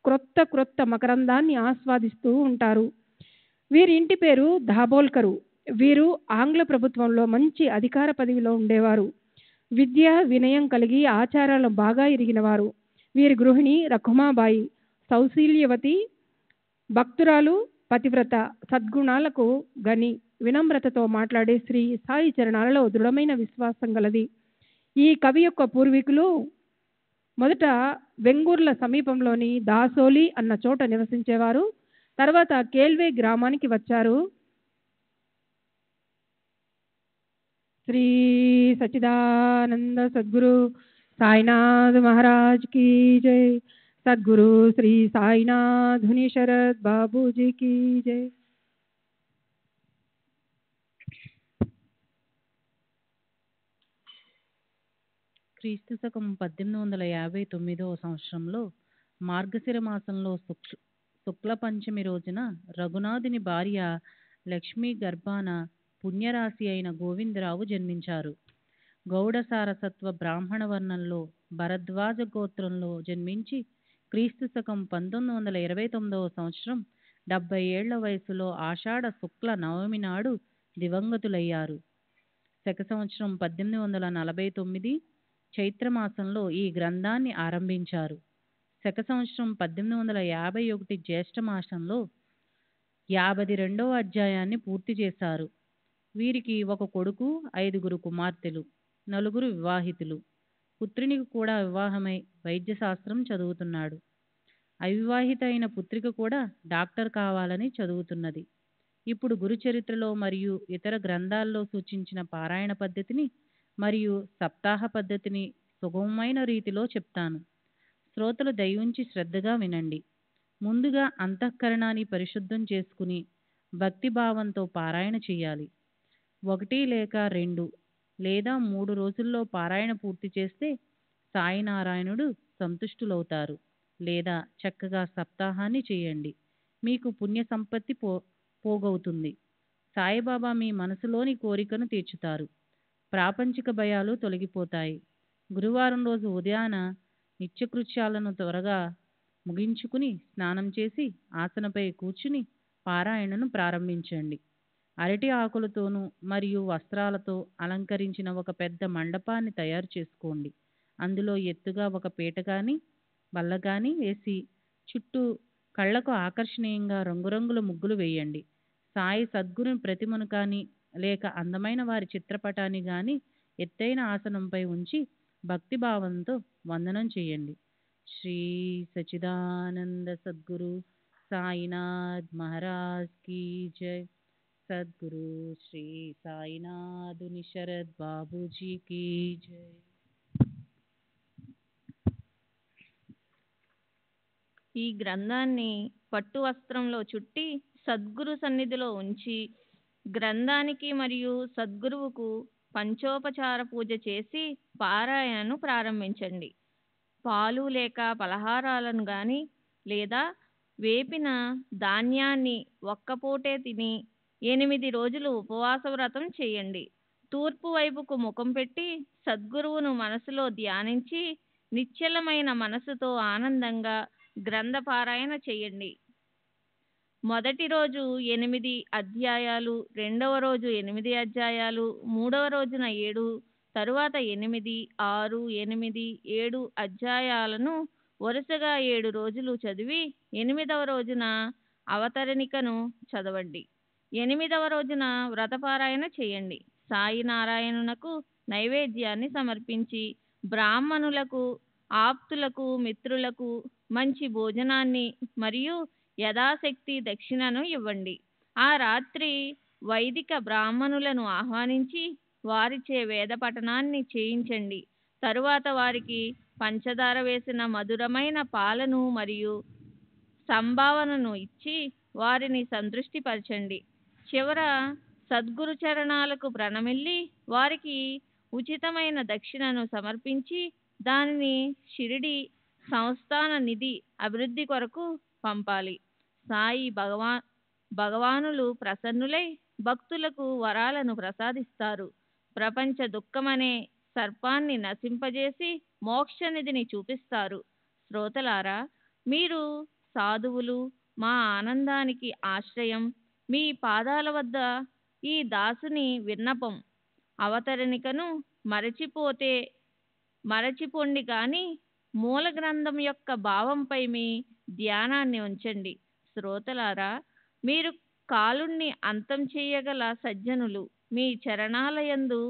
క్రొత్త మకరందాన్ని ఆస్వాదిస్తూ ఉంటారు. వీరి ఇంటి పేరు దాబోల్కరు. వీరు ఆంగ్ల ప్రభుత్వంలో మంచి అధికార పదవిలో ఉండేవారు. విద్య, వినయం కలిగి ఆచారాలను బాగా ఎరిగినవారు. వీరి గృహిణి రఖుమాబాయి సౌశీల్యవతి, భక్తురాలు, పతివ్రత, సద్గుణాలకు గని, వినమ్రతతో మాట్లాడే శ్రీ సాయి చరణాలలో దృఢమైన విశ్వాసం గలది. ఈ కవి యొక్క పూర్వీకులు మొదట వెంగూర్ల సమీపంలోని దాసోలి అన్న చోట నివసించేవారు. తర్వాత కేల్వే గ్రామానికి వచ్చారు. శ్రీ సచ్చిదానంద సద్గురు సాయినాథ్ మహారాజ్ की जय. सद्गुरु श्री साईनाथ धुनी शरद बाबूजी की जय. క్రీస్తు శకం 1859వ సంవత్సరంలో మార్గశిర మాసంలో శుక్ల పంచమి రోజున రఘునాథుని భార్య లక్ష్మీ గర్భాన పుణ్యరాశి అయిన గోవిందరావు జన్మించారు. గౌడ సారసత్వ బ్రాహ్మణ వర్ణంలో భరద్వాజ గోత్రంలో జన్మించి క్రీస్తు శకం 1929వ సంవత్సరం 70 ఏళ్ల వయసులో ఆషాఢ శుక్ల నవమి నాడు దివంగతులయ్యారు. శక సంవత్సరం 1849 చైత్రమాసంలో ఈ గ్రంథాన్ని ఆరంభించారు. శక సంవత్సరం 1851 జ్యేష్ఠ మాసంలో 52వ అధ్యాయాన్ని పూర్తి చేశారు. వీరికి ఒక కొడుకు, 5 కుమార్తెలు, 4 వివాహితులు. పుత్రునికి కూడా వివాహమై వైద్యశాస్త్రం చదువుతున్నాడు. అవివాహిత అయిన పుత్రిక కూడా డాక్టర్ కావాలని చదువుతున్నది. ఇప్పుడు గురుచరిత్రలో మరియు ఇతర గ్రంథాల్లో సూచించిన పారాయణ పద్ధతిని మరియు సప్తాహ పద్ధతిని సుగమమైన రీతిలో చెప్తాను. శ్రోతలు దయవుంచి శ్రద్ధగా వినండి. ముందుగా అంతఃకరణాన్ని పరిశుద్ధం చేసుకుని భక్తిభావంతో పారాయణ చేయాలి. 1 లేక 2 లేదా 3 రోజుల్లో పారాయణ పూర్తి చేస్తే సాయినారాయణుడు సంతుష్టులవుతారు. లేదా చక్కగా సప్తాహాన్ని చేయండి. మీకు పుణ్య సంపత్తి పోగవుతుంది. సాయిబాబా మీ మనసులోని కోరికను తీర్చుతారు. ప్రాపంచిక భయాలు తొలగిపోతాయి. గురువారం రోజు ఉదయాన నిత్యకృత్యాలను త్వరగా ముగించుకుని స్నానం చేసి ఆసనపై కూర్చుని పారాయణను ప్రారంభించండి. అరటి ఆకులతోనూ మరియు వస్త్రాలతో అలంకరించిన ఒక పెద్ద మండపాన్ని తయారు చేసుకోండి. అందులో ఎత్తుగా ఒక పీట కానీ బల్ల కానీ వేసి చుట్టూ కళ్ళకు ఆకర్షణీయంగా రంగురంగుల ముగ్గులు వేయండి. సాయి సద్గురుని ప్రతిమను కానీ లేక అందమైన వారి చిత్రపటాన్ని కానీ ఎత్తైన ఆసనంపై ఉంచి భక్తిభావంతో వందనం చేయండి. శ్రీ సచిదానంద సద్గురు సాయినాథ్ మహారాజ్ కీ జై. సద్గురు శ్రీ సాయినాథుని శరద్ బాబూజీ కీ జై. ఈ గ్రంథాన్ని పట్టు వస్త్రంలో చుట్టి సద్గురు సన్నిధిలో ఉంచి గ్రంథానికి మరియు సద్గురువుకు పంచోపచార పూజ చేసి పారాయణను ప్రారంభించండి. పాలు లేక పలహారాలను గాని లేదా వేపిన ధాన్యాన్ని ఒక్కపూటే తిని 8 రోజులు ఉపవాస వ్రతం చేయండి. తూర్పు వైపుకు ముఖం పెట్టి సద్గురువును మనసులో ధ్యానించి నిశ్చలమైన మనసుతో ఆనందంగా గ్రంథ పారాయణ చేయండి. మొదటి రోజు 8 అధ్యాయాలు, రెండవ రోజు 8 అధ్యాయాలు, మూడవ రోజున 7, తరువాత 8, 6, 8, 7 అధ్యాయాలను వరుసగా 7 రోజులు చదివి 8వ రోజున అవతరణికను చదవండి. 8వ రోజున వ్రతపారాయణ చేయండి. సాయి నారాయణునకు నైవేద్యాన్ని సమర్పించి బ్రాహ్మణులకు, ఆప్తులకు, మిత్రులకు మంచి భోజనాన్ని మరియు యథాశక్తి దక్షిణను ఇవ్వండి. ఆ రాత్రి వైదిక బ్రాహ్మణులను ఆహ్వానించి వారిచే వేద పఠనాన్ని చేయించండి. తరువాత వారికి పంచదార వేసిన మధురమైన పాలను మరియు సంభావనను ఇచ్చి వారిని సంతృష్టిపరచండి. చివర సద్గురు చరణాలకు ప్రణమిల్లి వారికి ఉచితమైన దక్షిణను సమర్పించి దానిని షిరిడి సంస్థాన నిధి అభివృద్ధి కొరకు పంపాలి. సాయి భగవానులు ప్రసన్నులై భక్తులకు వరాలను ప్రసాదిస్తారు. ప్రపంచ దుఃఖమనే సర్పాన్ని నశింపజేసి మోక్షనిధిని చూపిస్తారు. శ్రోతలారా, మీరు సాధువులు, మా ఆనందానికి ఆశ్రయం. మీ పాదాల వద్ద ఈ దాసుని విన్నపం. అవతరణికను మరచిపోండి కానీ మూల గ్రంథం యొక్క భావంపై మీ ధ్యానాన్ని ఉంచండి. శ్రోతలారా, మీరు కాలుణ్ణి అంతం చేయగల సజ్జనులు. మీ చరణాలయందు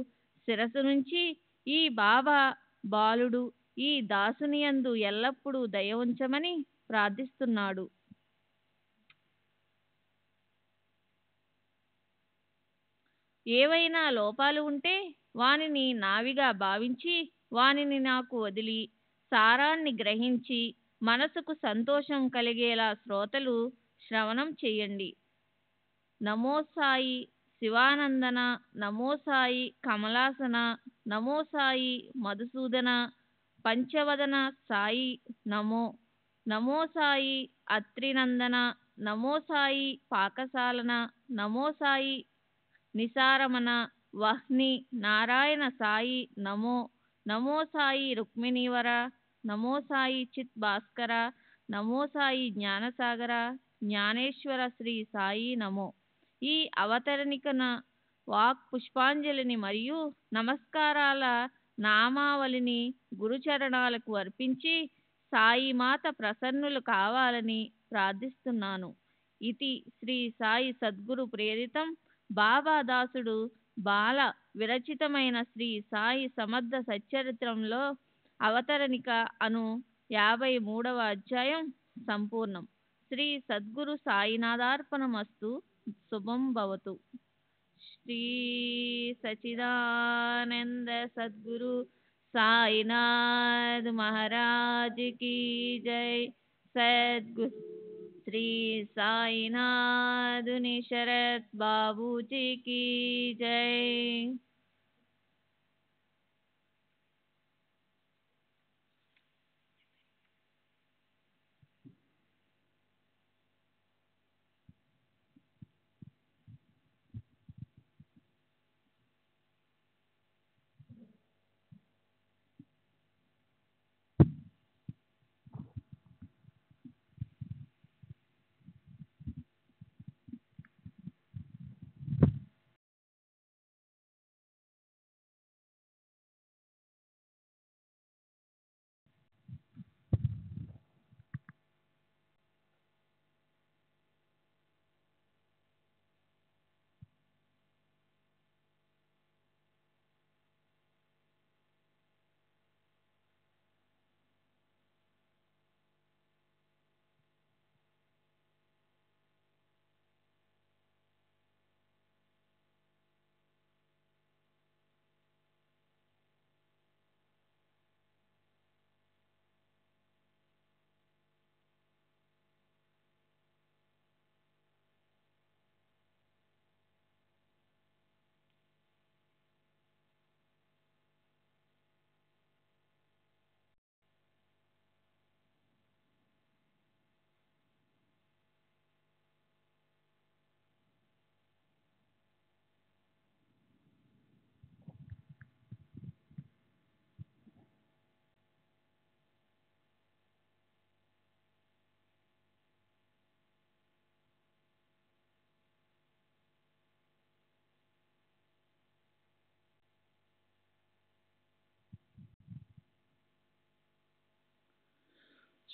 శిరసు నుంచి ఈ బాబా బాలుడు ఈ దాసుని యందు ఎల్లప్పుడూ దయ ఉంచమని ప్రార్థిస్తున్నాడు. ఏవైనా లోపాలు ఉంటే వానిని నావిగా భావించి వానిని నాకు వదిలి సారాన్ని గ్రహించి మనసుకు సంతోషం కలిగేలా శ్రోతలు శ్రవణం చేయండి. నమో సాయి శివానందన, నమో సాయి కమలాసన, నమో సాయి మధుసూదన, పంచవదన సాయి నమో, నమో సాయి అత్రినందన, నమో సాయి పాకశాలన, నమో సాయి నిసారమణ, వహ్ని నారాయణ సాయి నమో, నమో సాయి రుక్మిణీవర, నమో సాయి చిత్ భాస్కర, నమో సాయి జ్ఞానసాగర, జ్ఞానేశ్వర శ్రీ సాయి నమో. ఈ అవతరణికన వాక్ పుష్పాంజలిని మరియు నమస్కారాల నామావళిని గురుచరణాలకు అర్పించి సాయిమాత ప్రసన్నులు కావాలని ప్రార్థిస్తున్నాను. ఇది శ్రీ సాయి సద్గురు ప్రేరితం బాబాదాసుడు బాల విరచితమైన శ్రీ సాయి సమర్థ సచ్చరిత్రంలో అవతరణిక అను 53వ అధ్యాయం సంపూర్ణం. శ్రీ సద్గురు సాయినాథార్పణమస్తు. శుభం భవతు. శ్రీ సచిదానంద సద్గురు సాయినాథ్ మహారాజ్ కీ జై. సద్గురు శ్రీ సాయినాథుని శరత్ బాబూజీ కీ జై.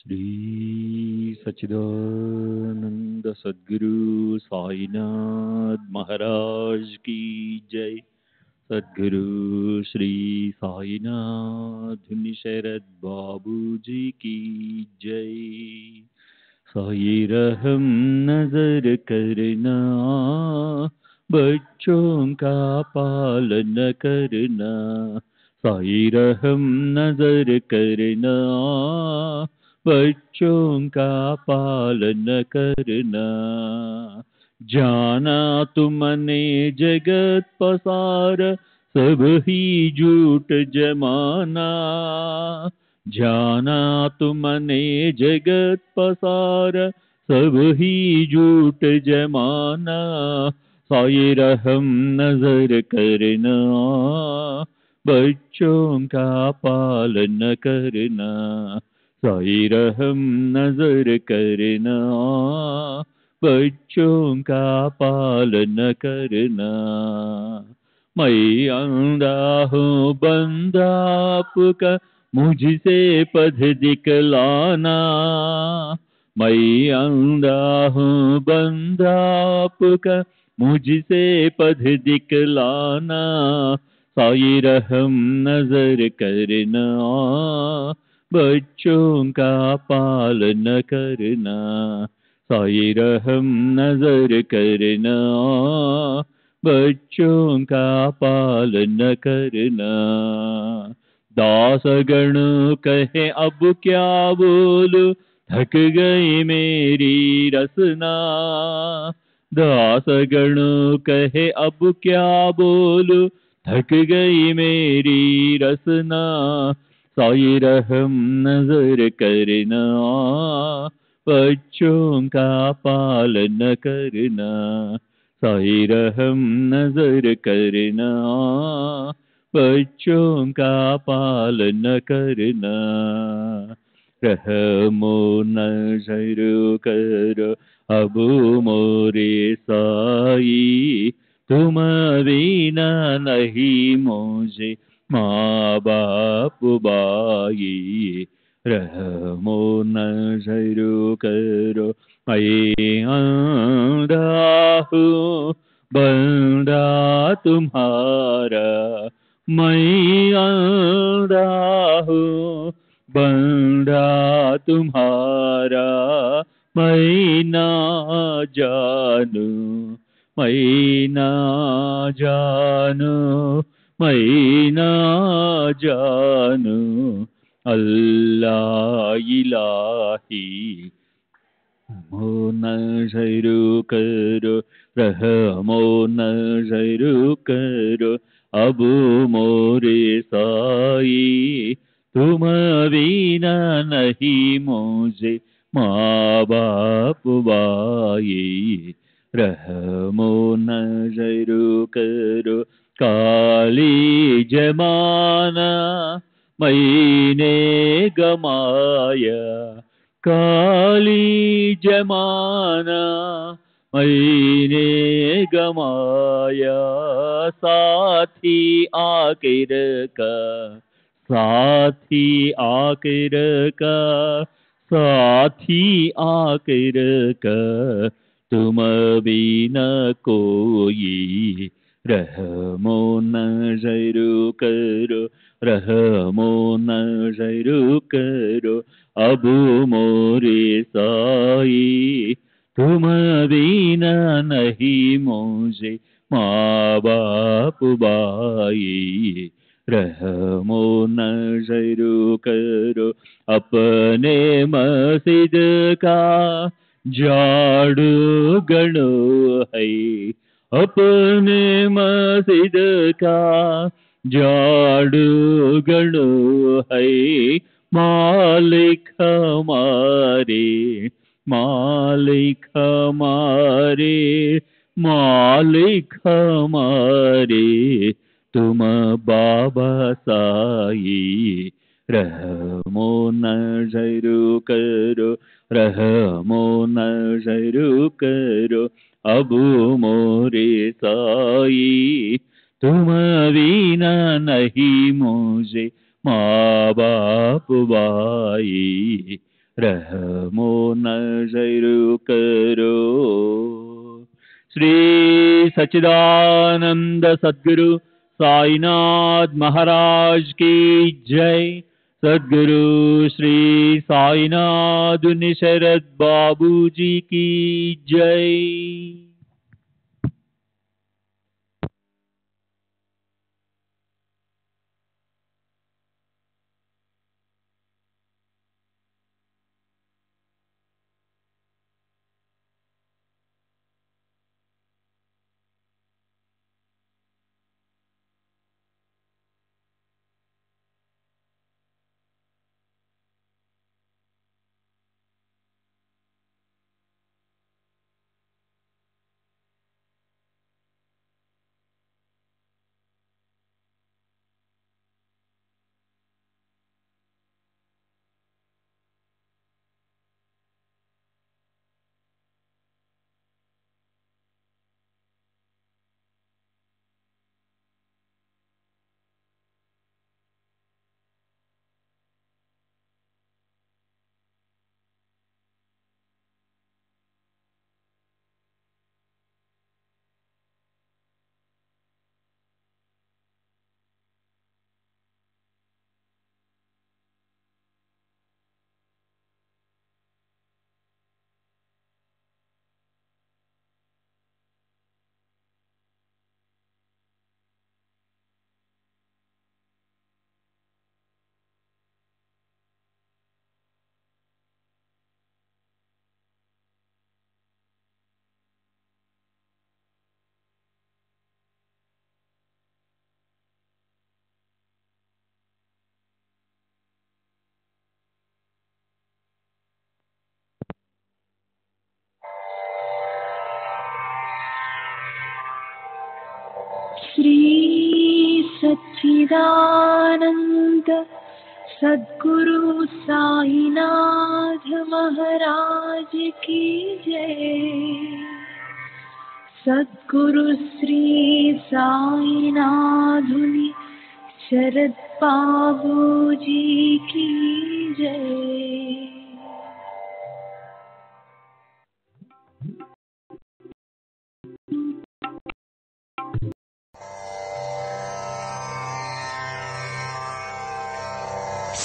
श्री सच्चिदानंद सद्गुरु साईनाथ महाराज की जय। सद्गुरु श्री साईनाथ शरद बाबू जी की जय। साई रहम नजर करना, बच्चों का पालन करना। साई रहम नजर करना, बच्चों का पालन करना। जाना तुमने जगत पसार, सब ही झूठ जमाना। जाना तुमने जगत पसार, सब ही झूठ जमाना। साई रहम नजर करना, बच्चों का पालन करना। साई रहम नजर करना, बच्चों का पालन करना। मैं अंधा हूँ बंदा आपका, मुझसे पथ दिखलाना। मैं अंधा हूँ बंदा आपका, मुझसे पथ दिखलाना। साई रहम नजर करना, बच्चों का पालन करना। साई रहम नजर करना, बच्चों का पालन करना। दास गण कहे अब क्या बोलूं, थक गई मेरी रसना। दास गण कहे अब क्या बोलूं, थक गई मेरी रसना। साई रहम नजर करना, बच्चों का पालन करना। साई रहम नजर करना, बच्चों का पालन करना। रहमो नजर करो अब मोरे साई, तुम बिना नहीं मुझे माँ बाप बाई। रहमो नजर करो मैं अंधा हूँ बंदा तुम्हारा। मैं अंधा हूँ बंदा तुम्हारा। मैं ना जानू, मैं ना जानू, मैं ना जानू अल्लाह इलाही। रहमो नजर करो, रहमो नजर करो अब मोरे साई। तुम बिना नहीं मुझे माँ बाप बाई। रहमो नजर करो काली जमाना, मैंने गमाया। काली जमाना मैंने गमाया। साथी आखिर का, साथी आखिर का, साथी आखिर का तुम बिना कोई। रहमो नजर करो, रहमो नजर करो अब मोरे साई। तुम बिना नहीं मुझे माँ बाप बाई। रहमो नजर करो अपने मस्जिद का झाड़ू गणो है। अपने मस्जिद का झाड़ू गणो है। मालिक हमारे, मालिक हमारे, मालिक हमारे तुम बाबा साई। रहमो नजर करो, रहमो नजर करो अब मोरे साई। तुम बिना नहीं मुझे माँ बाप बाई। रहमो नजर करो। श्री सच्चिदानंद सद्गुरु साईनाथ महाराज की जय। सद्गुरु श्री साईनाथ निशरद बाबू जी की जय। श्री सच्चिदानंद सद्गुरु साईनाथ महाराज की जय। सद्गुरु श्री साईनाथुनि शरद बाबू जी की जय।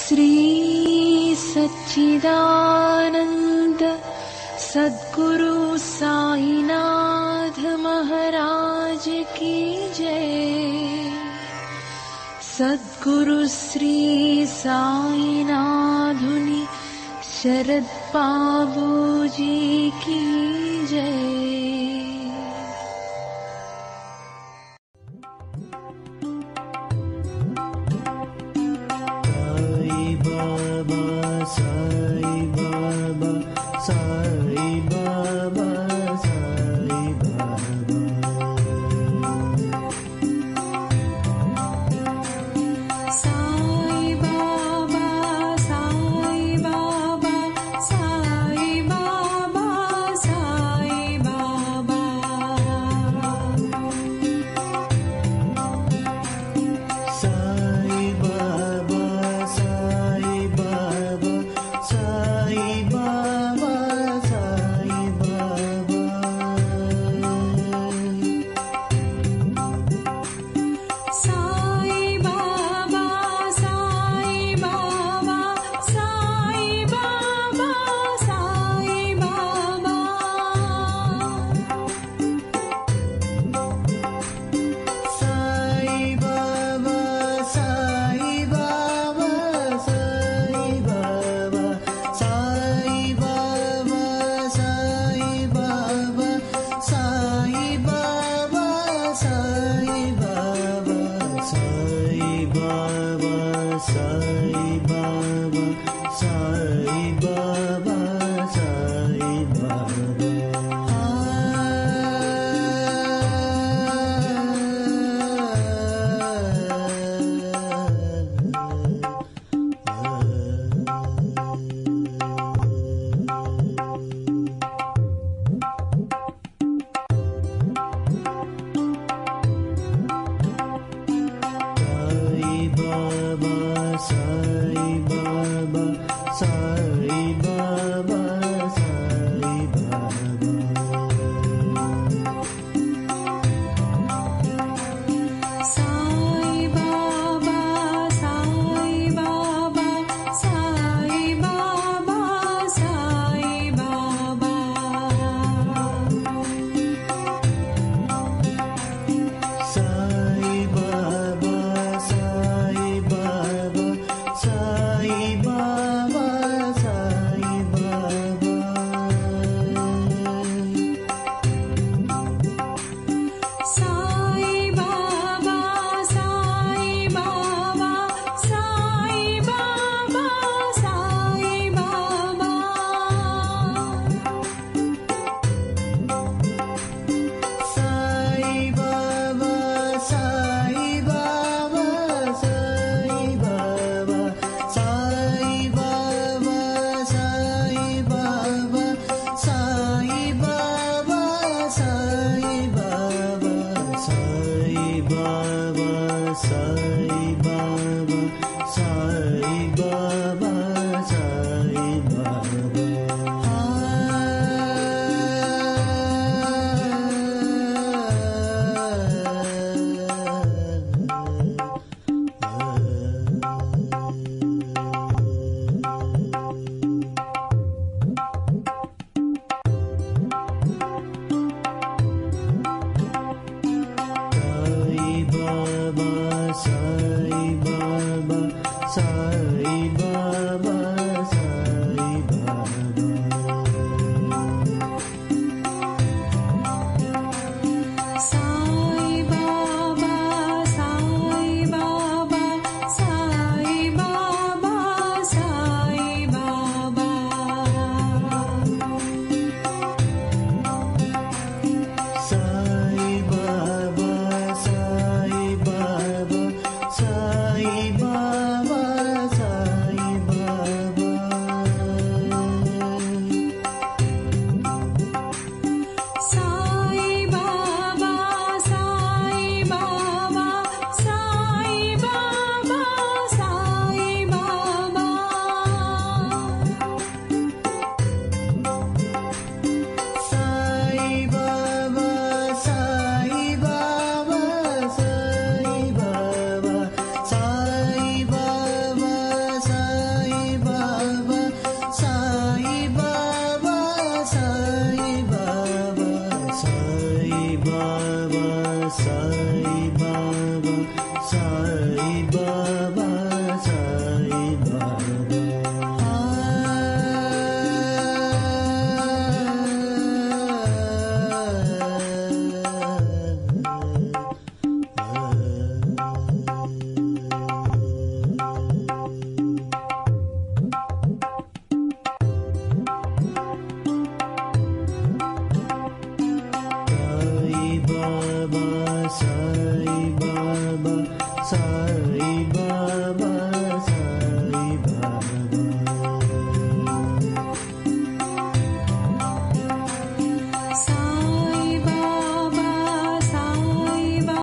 श्री सच्चिदानंद सद्गुरु साईनाथ महाराज की जय। सद्गुरु श्री साईनाथुनि शरद बाबू जी की जय। Sai Sai Baba,